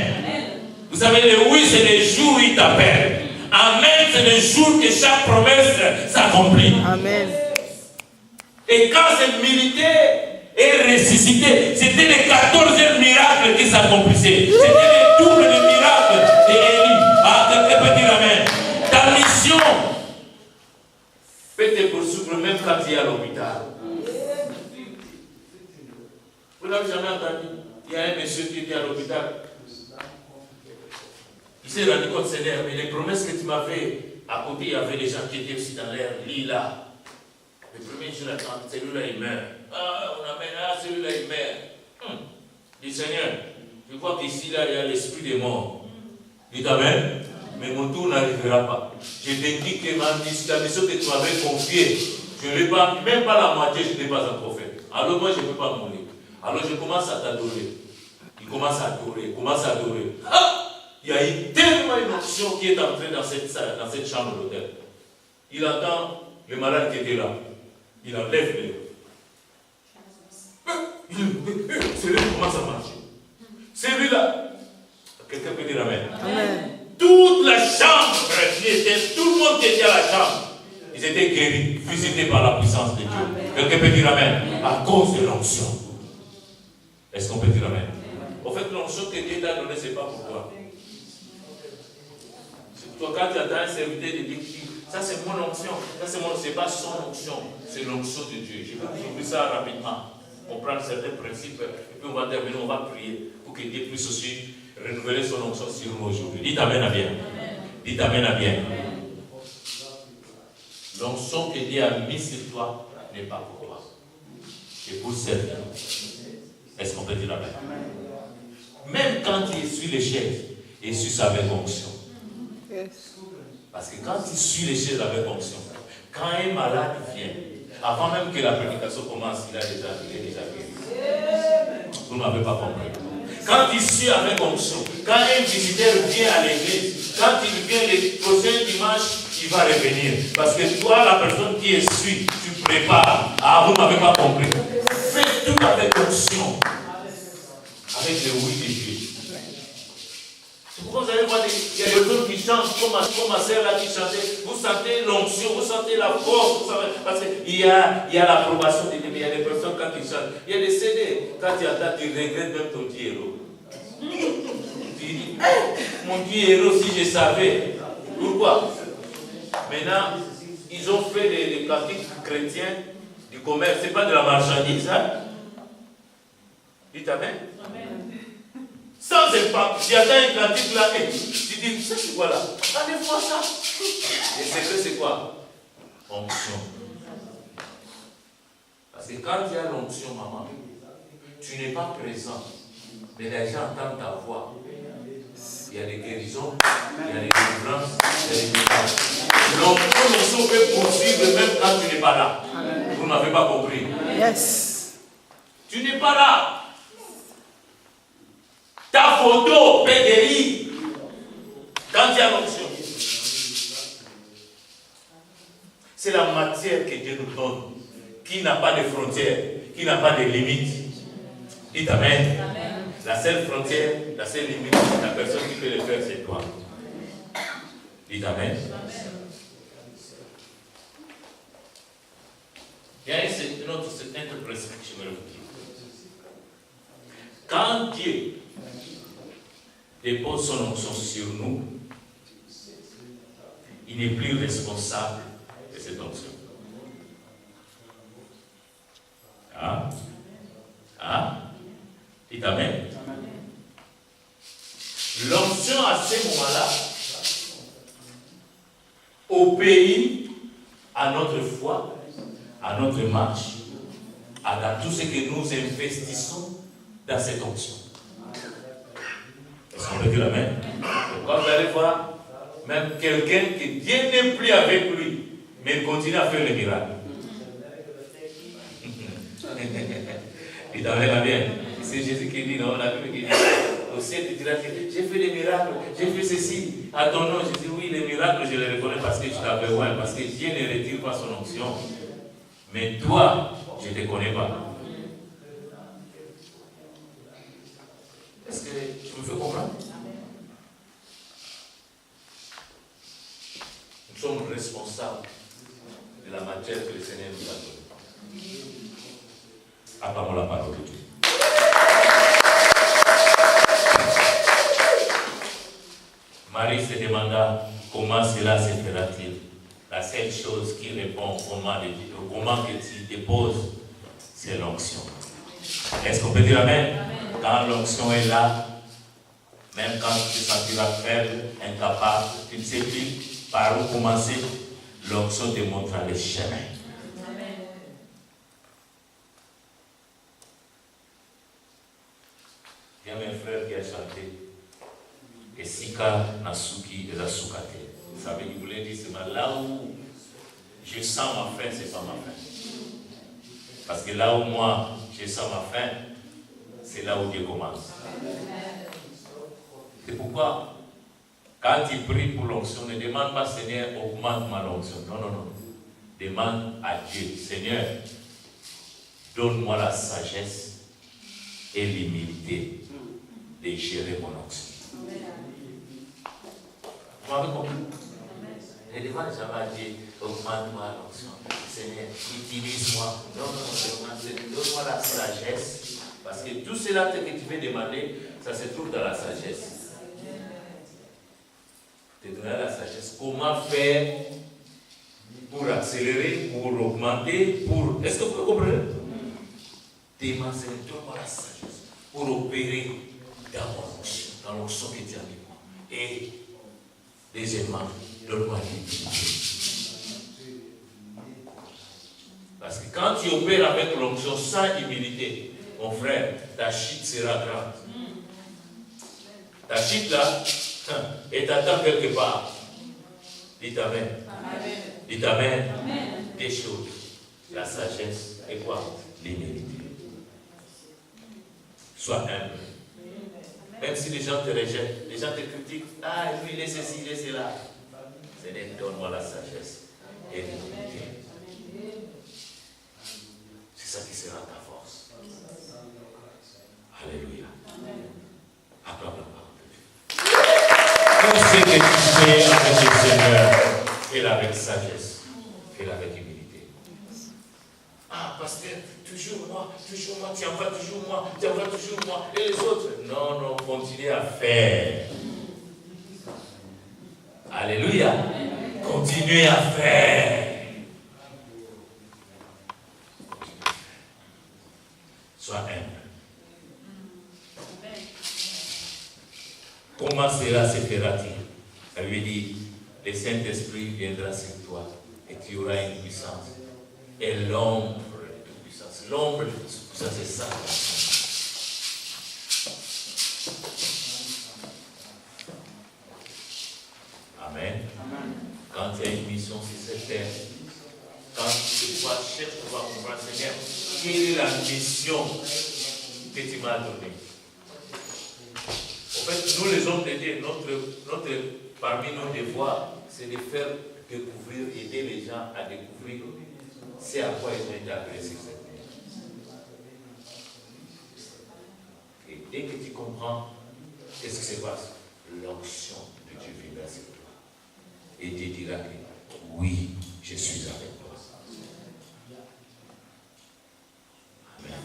Vous savez, le oui, c'est le jour où il t'appelle. Amen, c'est le jour que chaque promesse s'accomplit. Amen. Et quand ce militaire est ressuscité, c'était le 14e miracle qui s'accomplissait. C'était le double de miracle d'Élie. Ah, quelqu'un peut dire Amen. Ta mission peut te poursuivre même quand tu es à l'hôpital. Vous n'avez jamais entendu? Il y a un monsieur qui était à l'hôpital. Il s'est rendu compte, Seigneur, mais les promesses que tu m'as fait, à côté, il y avait des gens qui étaient aussi dans l'air, là. Le premier jour, celui-là, il meurt. Ah, on amène, celui-là, il meurt. Dis, Seigneur, je vois qu'ici, là, il y a l'esprit des morts. Dis Amen. Mais mon tour n'arrivera pas. Je te dis que la mission que tu m'avais confiée, je ne l'ai pas, même pas la moitié, je ne l'ai pas encore fait. Alors moi, je ne peux pas mourir. Alors je commence à t'adorer. Il commence à adorer, il commence à adorer. Ah! Il y a eu tellement une option qui est entrée dans cette salle, dans cette chambre d'hôtel. Il entend le malade qui était là. Il enlève les celui-là commence à marcher. Celui-là. Quelqu'un peut dire Amen. Amen. Toute la chambre, tout le monde qui était à la chambre, ils étaient guéris, visités par la puissance de Dieu. Quelqu'un peut dire Amen. À cause de l'onction. Est-ce qu'on peut dire Amen? En fait, l'onction que Dieu t'a donnée, ce n'est pas pour toi. Toi, quand tu attends un serviteur de Dieu, ça c'est mon onction, ça c'est pas son onction, c'est l'onction de Dieu. Je vais vous dire ça rapidement, comprendre certains principes, et puis on va terminer, on va prier pour que Dieu puisse aussi renouveler son onction sur nous aujourd'hui. Dites Amen à bien. Dites Amen à bien. L'onction que Dieu a mis sur toi n'est pas pour toi, c'est pour servir. Est-ce qu'on peut dire Amen? Même quand tu essuies les chaises, essuie avec onction. Yes. Parce que quand tu suis les chaises avec onction, quand un malade vient, avant même que la prédication commence, il est déjà guéri. Vous ne m'avez pas compris. Quand tu suis avec onction, quand un visiteur vient à l'église, quand il vient le prochain dimanche, il va revenir. Parce que toi, la personne qui essuie, tu prépares. Ah, vous ne m'avez pas compris. Fais tout avec onction. Avec le oui de Dieu. Vous allez voir, il y a des personnes qui chantent, comme ma sœur là qui chantait. Vous sentez l'onction, vous sentez la force, parce qu'il y a l'approbation de Dieu. Il y a des personnes quand ils chantent. Il y a des CD, quand tu attends, tu regrettes même ton Dieu héros. Tu dis, mon Dieu héros, si je savais. Pourquoi? Maintenant, ils ont fait des pratiques chrétiennes du commerce. Ce n'est pas de la marchandise. Hein? Dites Amen. Sans impact. Il y a une pratique là. Et tu dis, ça c'est quoi là? Allez voir ça. Et c'est quoi? Onction. Parce que quand il y a l'onction, maman, tu n'es pas présent. Mais les gens entendent ta voix. Il y a des guérisons, il y a des délivrances, il y a des miracles. L'onction peut poursuivre même quand tu n'es pas là. Vous n'avez pas compris. Yes. Tu n'es pas là. Ta photo peut guérir quand il y a l'onction. C'est la matière que Dieu nous donne, qui n'a pas de frontières, qui n'a pas de limites. Dites Amen. La seule frontière, la seule limite, la personne qui peut le faire, c'est toi. Dites Amen. Il y a une autre interprétation que je me dire. Quand Dieu dépose son onction sur nous, il n'est plus responsable de cette onction. Dites Amen. L'onction à ce moment-là obéit à notre foi, à notre marche, à tout ce que nous investissons dans cette onction. Est-ce qu'on peut dire Amen? Quand vous allez voir, même quelqu'un qui Dieu n'est plus avec lui, mais il continue à faire les miracles. Il t'en est bien. C'est Jésus qui dit, non, la Bible qui dit, au ciel, tu diras, j'ai fait des miracles, j'ai fait ceci. À ton nom, je dis, oui, les miracles, je les reconnais parce que je t'avais loin, parce que Dieu ne retire pas son onction. Mais toi, je ne te connais pas. Est-ce que tu me fais comprendre? Nous sommes responsables de la matière que le Seigneur nous a donnée. Acclamons la parole de Dieu. Marie se demanda comment cela se fera-t-il. La seule chose qui répond au comment que tu déposes, c'est l'onction. Est-ce qu'on peut dire Amen? Quand l'onction est là, même quand tu te sentiras faible, incapable, tu ne sais plus par où commencer, l'onction te montrera le chemin. Il y a un frère qui a chanté et Sika Nasuki et la Sukate. Ça veut dire, vous voulez dire, c'est là où je sens ma faim, c'est pas ma faim. Parce que là où moi, je sens ma faim, c'est là où Dieu commence. C'est pourquoi, quand il prie pour l'onction, ne demande pas, Seigneur, augmente ma l'onction. Non, non, non. Demande à Dieu, Seigneur, donne-moi la sagesse et l'humilité de gérer mon onction. Vous m'avez compris? Ne demande jamais à Dieu, augmente-moi l'onction. Seigneur, utilise-moi. Non, non, non, donne-moi la sagesse. Parce que tout cela que tu veux demander, ça se trouve dans la sagesse. Te donner la sagesse. Comment faire pour accélérer, pour augmenter, pour... Est-ce que vous comprenez? Demande, donne-moi la sagesse pour opérer dans l'onction qui est avec moi. Et deuxièmement, donne-moi l'humilité. Parce que quand tu opères avec l'onction sans humilité, mon frère, ta chute sera grande. Ta chute là, et t'attend quelque part. Dites Amen. Dites Amen. Des choses. La sagesse et quoi? L'humilité. Sois humble. Même si les gens te rejettent, les gens te critiquent, ah, lui, il est ceci, il est cela. Seigneur, donne-moi la sagesse et l'humilité. C'est ça qui sera ta force. Alléluia. Acclame la parole de Dieu. Tout ce que tu fais avec le Seigneur, fais-le avec sagesse, fais-le avec humilité. Ah, pasteur, toujours moi, tu en vas toujours moi, et les autres. Non, non, continue à faire. Alléluia. Continuez à faire. Sois humble. Comment cela se fera-t-il? Elle lui dit, le Saint-Esprit viendra sur toi et tu auras une puissance. Et l'ombre de puissance. L'ombre de puissance, c'est ça. Amen. Quand tu as une mission sur cette terre, quand tu dois chercher à comprendre, Seigneur, quelle est la mission que tu m'as donnée? En fait, nous les hommes de Dieu, parmi nos devoirs, c'est de faire découvrir, aider les gens à découvrir c'est à quoi ils ont été appelés sur cette terre. Et dès que tu comprends, qu'est-ce qui se passe? L'onction de Dieu viendra sur toi. Et Dieu dira que oui, je suis avec toi. Amen.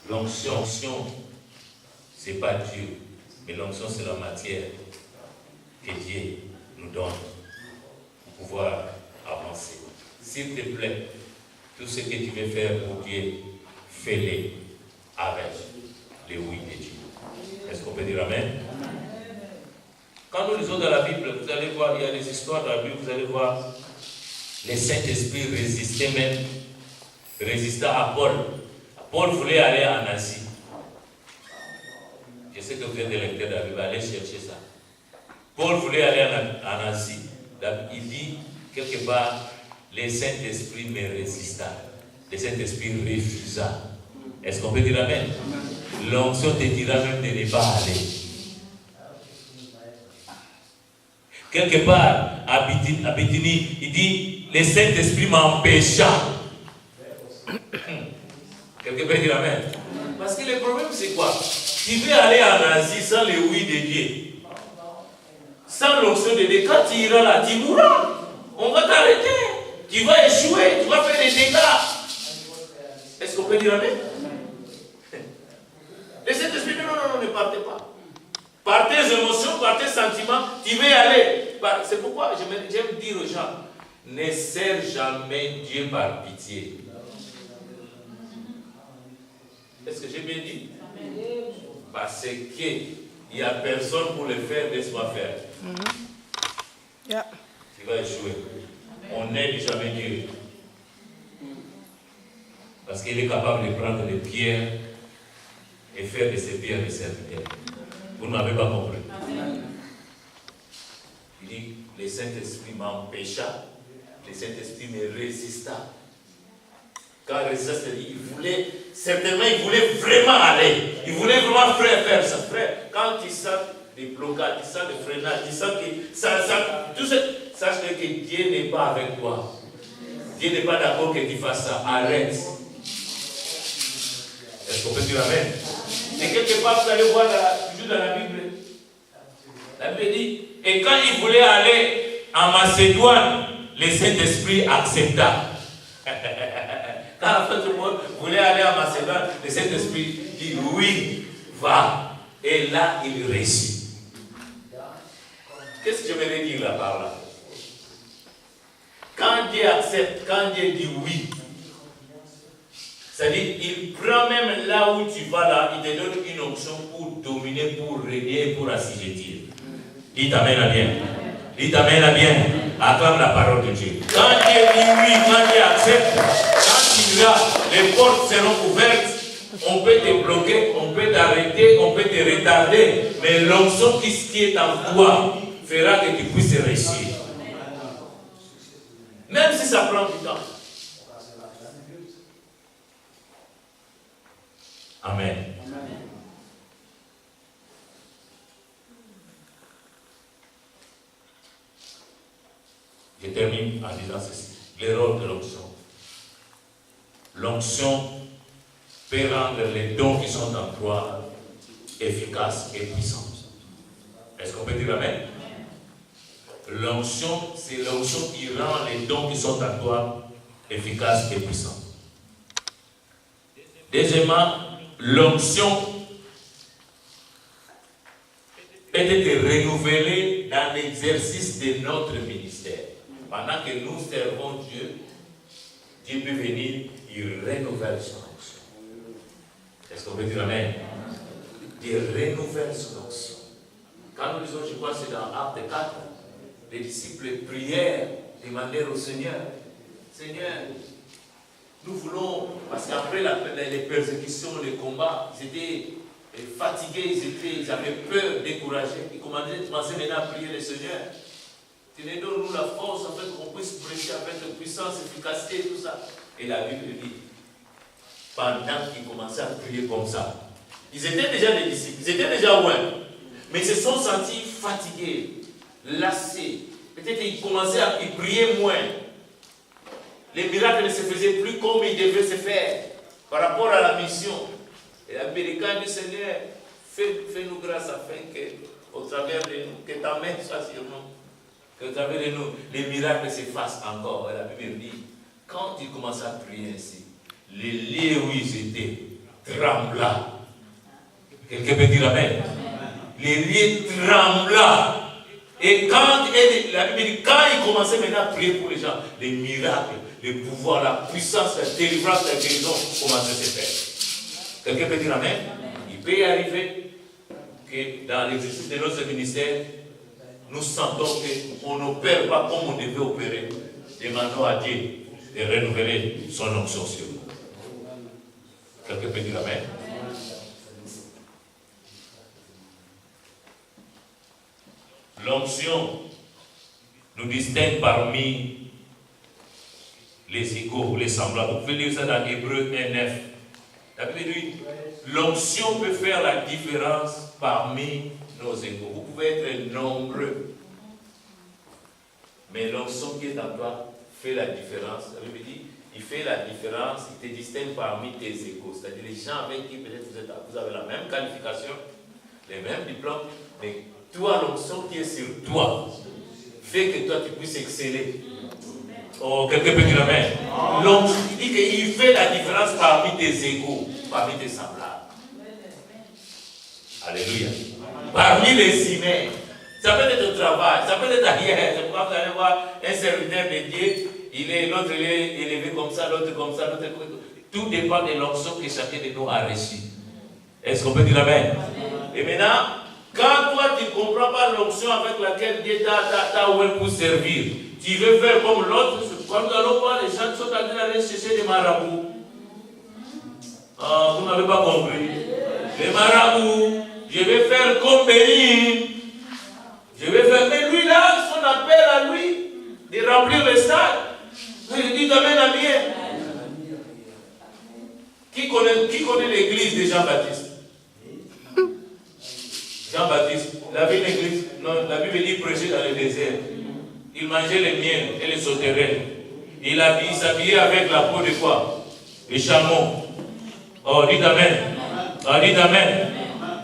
L'onction, ce n'est pas Dieu, mais l'onction, c'est la matière que Dieu nous donne pour pouvoir avancer. S'il te plaît, tout ce que tu veux faire pour Dieu, fais-le avec les oui de Dieu. Est-ce qu'on peut dire Amen? Quand nous lisons dans la Bible, vous allez voir, il y a des histoires dans la Bible, vous allez voir, les Saint-Esprit résista à Paul. Paul voulait aller en Asie. Je sais que vous êtes des lecteurs de la Bible, allez chercher ça. Paul voulait aller en Asie. Il dit, quelque part, le Saint-Esprit me résista. Le Saint-Esprit refusa. Est-ce qu'on peut dire Amen? L'onction te dira même de ne pas aller. Quelque part, à Béthanie, il dit, le Saint-Esprit m'empêcha. Quelqu'un peut dire Amen? Parce que le problème, c'est quoi? Tu veux aller en Asie sans le oui de Dieu, sans l'onction de Dieu. Quand tu iras là, tu mourras. On va t'arrêter. Tu vas échouer. Tu vas faire des dégâts. Est-ce qu'on peut dire Amen? Et cet esprit, non, ne partez pas. Par tes émotions, par tes sentiments, tu veux y aller. C'est pourquoi j'aime dire aux gens, ne sers jamais Dieu par pitié. Est-ce que j'ai bien dit? Parce qu'il n'y a personne pour le faire, laisse-moi faire. Yeah. Tu vas échouer. On n'aide jamais Dieu. Parce qu'il est capable de prendre des pierres et faire de ces pierres des serviteurs. Vous ne m'avez pas compris. Il dit, le Saint-Esprit m'empêcha, le Saint-Esprit me résista. Quand il résista, il voulait vraiment aller. Il voulait vraiment faire ça. Frère, quand tu sens des blocages, tu sens des freinages, tu sens que tout ça, sache que Dieu n'est pas avec toi. Dieu n'est pas d'accord que tu fasses ça. Arrête. Est-ce qu'on peut dire Amen? Et quelque part, vous allez voir toujours dans la Bible. La Bible dit, et quand il voulait aller en Macédoine, le Saint-Esprit accepta. Quand tout le monde voulait aller en Macédoine, le Saint-Esprit dit oui, va. Et là, il réussit. Qu'est-ce que je veux dire là par là? Quand Dieu accepte, quand Dieu dit oui, c'est-à-dire, il prend même là où tu vas là, il te donne une option pour dominer, pour régner, pour assujettir. Dites Amen à bien. Dites Amen à bien. Acclame la parole de Dieu. Quand Dieu dit oui, quand Dieu accepte, quand tu verras, les portes seront ouvertes, on peut te bloquer, on peut t'arrêter, on peut te retarder, mais l'onction qui est en toi fera que tu puisses réussir. Même si ça prend du temps. Amen. Je termine en disant ceci. Le rôle de l'onction. L'onction peut rendre les dons qui sont en toi efficaces et puissants. Est-ce qu'on peut dire Amen? L'onction, c'est l'onction qui rend les dons qui sont en toi efficaces et puissants. Deuxièmement, l'onction peut être renouvelée dans l'exercice de notre ministère. Pendant que nous servons Dieu, Dieu peut venir, il renouvelle son onction. Est-ce qu'on peut dire amen? Il renouvelle son onction. Quand nous lisons, je crois, c'est dans Acte 4, les disciples prièrent, demandèrent au Seigneur, Seigneur, nous voulons, parce qu'après les persécutions, les combats, ils étaient fatigués, ils avaient peur, découragés. Ils commençaient maintenant à prier le Seigneur. Donne-nous la force afin qu'on puisse prêcher avec puissance, efficacité et tout ça. Et la Bible dit, pendant qu'ils commençaient à prier comme ça, ils étaient déjà des disciples, ils étaient déjà loin, mais ils se sont sentis fatigués, lassés. Peut-être qu'ils commençaient à prier moins. Les miracles ne se faisaient plus comme ils devaient se faire par rapport à la mission. Et la Bible dit, Seigneur, fais-nous grâce afin que, au travers de nous, que ta main soit sur nous. Que au travers de nous, les miracles se fassent encore. Et la Bible dit, quand ils commençaient à prier ainsi, les lieux où ils étaient trembla. Quelqu'un peut dire amen? Les lieux trembla. Et quand la Bible dit, quand ils commençaient maintenant à prier pour les gens, les miracles, le pouvoir, la puissance, la délivrance, la guérison commençaient à se faire. Quelqu'un peut dire amen? Il peut y arriver que dans l'exercice de notre ministère, nous sentons qu'on n'opère pas comme on devait opérer. Demandons à Dieu de renouveler son onction sur nous. Quelqu'un peut dire amen? L'onction nous distingue parmi les égaux ou les semblables. Vous pouvez lire ça dans Hébreux 1:9. La Bible dit, l'onction peut faire la différence parmi nos égaux. Vous pouvez être nombreux, mais l'onction qui est en toi fait la différence. La Bible dit, il fait la différence, il te distingue parmi tes égaux. C'est-à-dire les gens avec qui peut-être vous avez la même qualification, les mêmes diplômes, mais toi, l'onction qui est sur toi, fait que toi tu puisses exceller. Oh, quelqu'un peut dire amen. L'onction, il dit qu'il fait la différence parmi tes égaux, parmi tes semblables. Alléluia. Parmi les humains. Ça peut être au travail, ça peut être ailleurs. C'est pourquoi vous allez voir un serviteur de Dieu, l'autre il est élevé comme ça, l'autre comme ça, l'autre comme ça. Tout dépend de l'onction que chacun de nous a reçu. Est-ce qu'on peut dire amen? Et maintenant, quand toi tu ne comprends pas l'onction avec laquelle Dieu t'a ouvert pour servir, tu veux faire comme l'autre. Quand nous allons voir les gens qui sont en train d'aller chercher des marabouts. Vous n'avez pas compris. Les marabouts, je vais faire comme Bénin. Je vais faire, mais lui là, son appel à lui, de remplir le stade. Il dit amen à bien. Qui connaît l'église de Jean-Baptiste? Jean-Baptiste, la vie l'église, non, la Bible dit prêcher dans le désert. Il mangeait les miels et les sauterelles. Il s'habillait avec la peau de quoi? Les chameaux. Oh, dites amen. Oh, dites amen.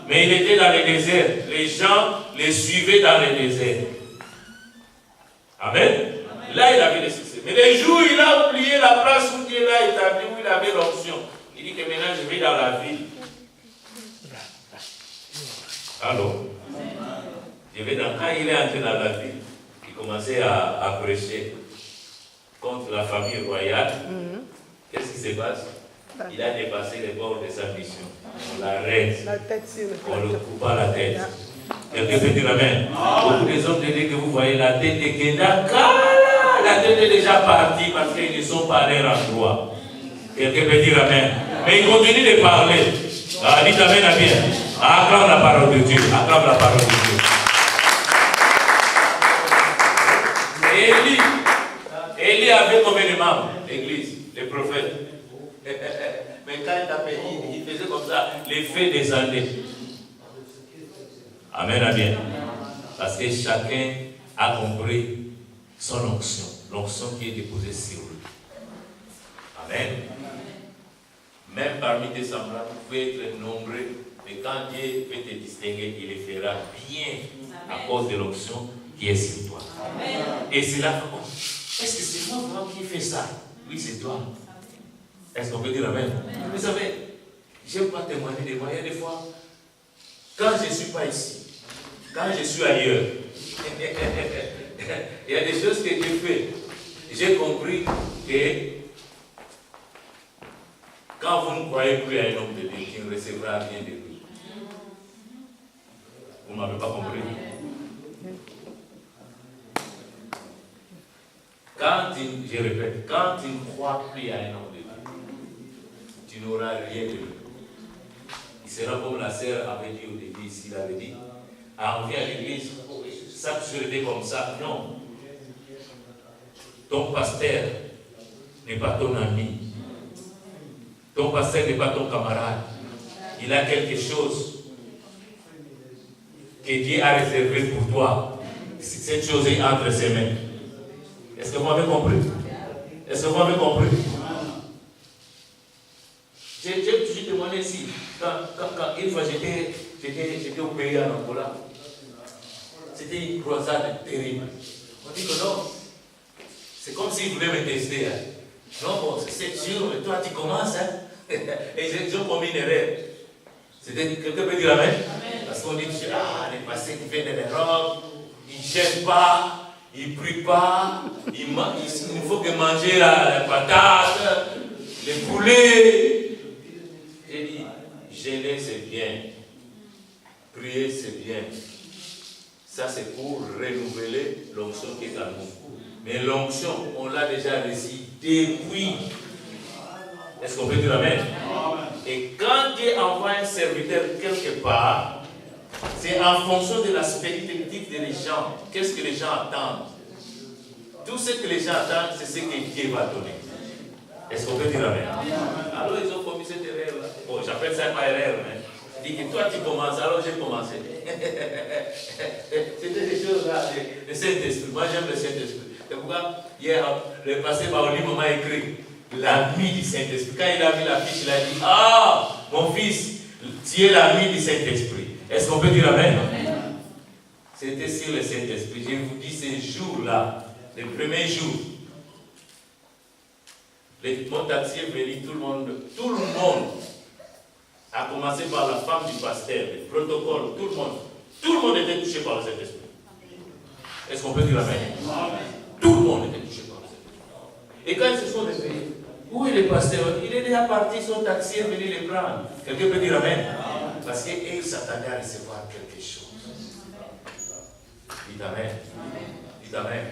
Mais il était dans le désert. Les gens les suivaient dans le désert. Amen. Là, il avait le succès. Mais les jours où il a oublié la place où Dieu l'a établi, où il avait l'onction, il dit que maintenant je vais dans la ville. Allô? Je vais dans, quand il est entré dans la ville, il commençait à prêcher contre la famille royale. Qu'est-ce qui se passe? Il a dépassé les bords de sa mission. On l'arrête. On le coupe à la tête. Quelqu'un peut dire amen. Beaucoup des hommes de Dieu que vous voyez, la tête est Kendakala. La tête est déjà partie parce qu'ils ne sont pas à leur endroit. Quelqu'un peut dire amen. Mais il continue de parler. Dites amen à bien. Acclame la parole de Dieu. Acclame la parole de Dieu. Élie avait combien de membres? L'église, les prophètes. Mais quand il tapait, il faisait comme ça, les faits descendaient. Amen, amen. Parce que chacun a compris son onction, l'onction qui est déposée sur lui. Amen. Même parmi tes semblables, vous pouvez être nombreux, mais quand Dieu peut te distinguer, il le fera bien à cause de l'onction qui est sur toi. Amen. Et c'est là, est-ce que c'est moi qui fais ça? Oui, c'est toi. Est-ce qu'on peut dire amen? Vous savez, je n'aime pas témoigner de moi. Il y a des fois, quand je ne suis pas ici, quand je suis ailleurs, il y a des choses que j'ai faites. J'ai compris que quand vous ne croyez plus à un homme de Dieu, qui ne recevra rien de lui. Vous ne m'avez pas compris. Je répète, quand tu ne crois plus à un homme de Dieu, tu n'auras rien de lui. Il sera comme la sœur avait dit au début ici, il avait dit, ah, on vient à l'église, ça tu était comme ça. Non. Ton pasteur n'est pas ton ami. Ton pasteur n'est pas ton camarade. Il a quelque chose que Dieu a réservé pour toi. Cette chose est entre ses mains. Est-ce que vous m'avez compris? Est-ce que vous m'avez compris? J'ai toujours témoigné ici. Quand une fois j'étais au pays en Angola, c'était une croisade terrible. On dit que non, c'est comme s'ils voulaient me tester. Hein. Non, bon, c'est sûr, mais toi tu commences. Hein? Et ils ont commis une erreur. Quelqu'un peut dire amen? Parce qu'on dit, ah, les pasteurs qui viennent de l'Europe, ils ne gênent pas, ils ne prient pas, il ne faut que manger la patate, les poulets. J'ai dit, gêner c'est bien, prier c'est bien. Ça c'est pour renouveler l'onction qui est en nous. Mais l'onction, on l'a déjà reçue depuis. Est-ce qu'on peut dire amen? Et quand Dieu envoie un serviteur quelque part, c'est en fonction de la perspective des gens. Qu'est-ce que les gens attendent? Tout ce que les gens attendent, c'est ce que Dieu va donner. Est-ce qu'on peut dire amen? Alors ils ont commis cette erreur-là. Bon, j'appelle ça pas erreur, mais je dis que toi tu commences, alors j'ai commencé. C'était des choses là, le Saint-Esprit. Moi j'aime le Saint-Esprit. C'est pourquoi hier, le pasteur Baoli m'a écrit l'ami du Saint-Esprit. Quand il a vu la fiche, il a dit, ah, mon fils, tu es l'ami du Saint-Esprit. Est-ce qu'on peut dire amen? C'était sur le Saint-Esprit. Je vous dis, ces jours-là, les premiers jours, mon taxi est venu, tout le monde, a commencé par la femme du pasteur, le protocole, tout le monde était touché par le Saint-Esprit. Est-ce qu'on peut dire amen? Tout le monde était touché par le Saint-Esprit. Et quand ils se sont réveillés, où est le pasteur? Il est déjà parti, son taxi est venu les prendre. Quelqu'un peut dire amen? Parce qu'ils s'attendaient à recevoir quelque chose. Dites amen. Dites amen.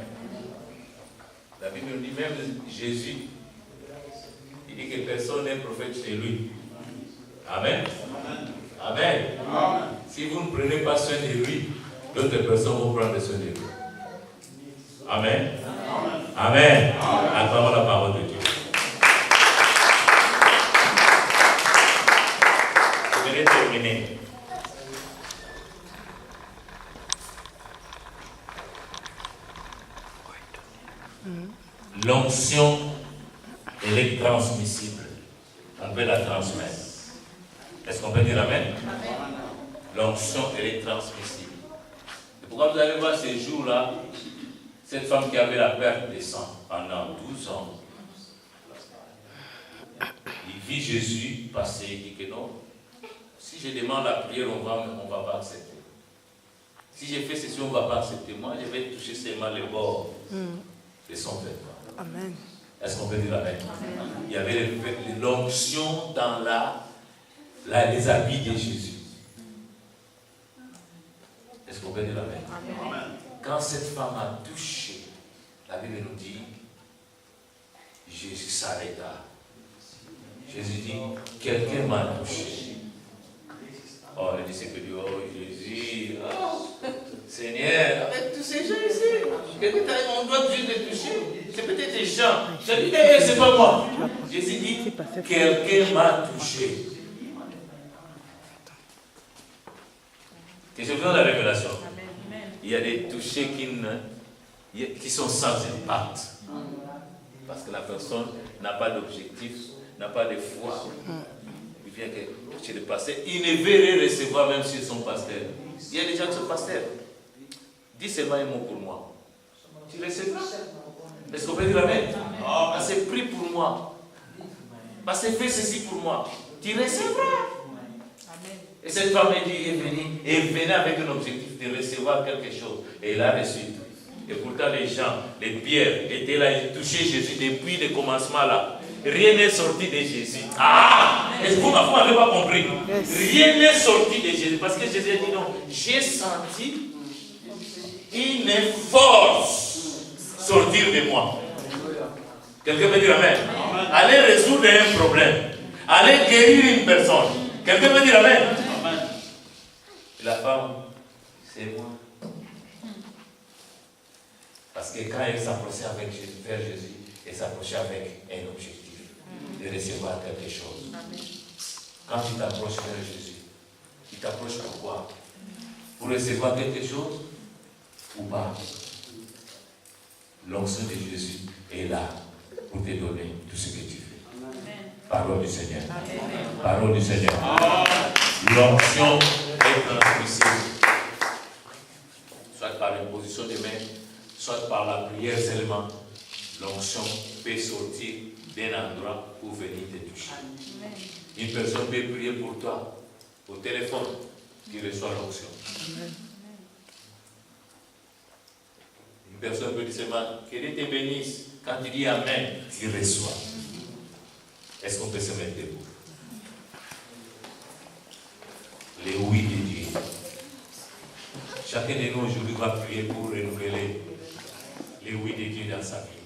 La Bible nous dit même Jésus, il dit que personne n'est prophète chez lui. Amen. Amen. Amen. Si vous ne prenez pas soin de lui, d'autres personnes vont prendre soin de lui. Amen. Amen. Acclamons la parole de Dieu. Je vais terminer. L'onction, elle est transmissible. On peut la transmettre. Est-ce qu'on peut dire amen? L'onction, elle est transmissible. Et pourquoi vous allez voir ces jours-là, cette femme qui avait la perte de sang pendant 12 ans, il vit Jésus passer, il dit que non, si je demande la prière, on ne va pas accepter. Si je fais ceci, on ne va pas accepter. Moi, je vais toucher seulement les bords de son vêtement. Amen. Est-ce qu'on peut dire amen? Il y avait l'onction dans les habits de Jésus. Est-ce qu'on peut dire amen? Amen. Quand cette femme a touché, la Bible nous dit, Jésus s'arrêta. Jésus dit, quelqu'un m'a touché. Oh, le disciple dit, oh Jésus, oh, Seigneur, avec tous ces gens ici, on doit juste les toucher. C'est peut-être des gens. Je dis, c'est pas moi. Jésus dit, quelqu'un m'a touché. Et je vous donne la révélation. Il y a des touchés qui sont sans impact. Parce que la personne n'a pas d'objectif, n'a pas de foi. Il vient que chez le pasteur, il ne veut recevoir même si son pasteur. Il y a des gens qui sont pasteurs. Dis seulement un mot pour moi. Tu recevras. Est-ce qu'on peut dire amen? Parce que prie pour moi. Parce que fais ceci pour moi. tu recevras. Amen. Et cette femme est venue avec un objectif de recevoir quelque chose. Et elle a reçu. Et pourtant, les gens, les pierres étaient là, ils touchaient Jésus depuis le commencement là. Rien n'est sorti de Jésus. Ah! Est-ce que vous n'avez pas compris? Rien n'est sorti de Jésus. Parce que Jésus a dit non. J'ai senti une force sortir de moi. Quelqu'un peut dire Amen. Allez résoudre un problème. Allez guérir une personne. Quelqu'un peut dire Amen. Et la femme, c'est moi. Parce que quand elle s'approchait avec Jésus, vers Jésus, elle s'approchait avec un objectif de recevoir quelque chose. Quand tu t'approches vers Jésus, tu t'approches pourquoi? Pour recevoir quelque chose ou pas? L'onction de Jésus est là pour te donner tout ce que tu veux. Parole du Seigneur. Parole du Seigneur. L'onction est transmissible. Soit par l'imposition des mains, soit par la prière seulement. L'onction peut sortir d'un endroit pour venir te toucher. Une personne peut prier pour toi au téléphone, qui reçoit l'onction. Une personne peut dire seulement, que Dieu te bénisse. Quand tu dis Amen, tu reçois. Est-ce qu'on peut se mettre debout? Les oui de Dieu. Chacun de nous aujourd'hui va prier pour renouveler les oui de Dieu dans sa vie.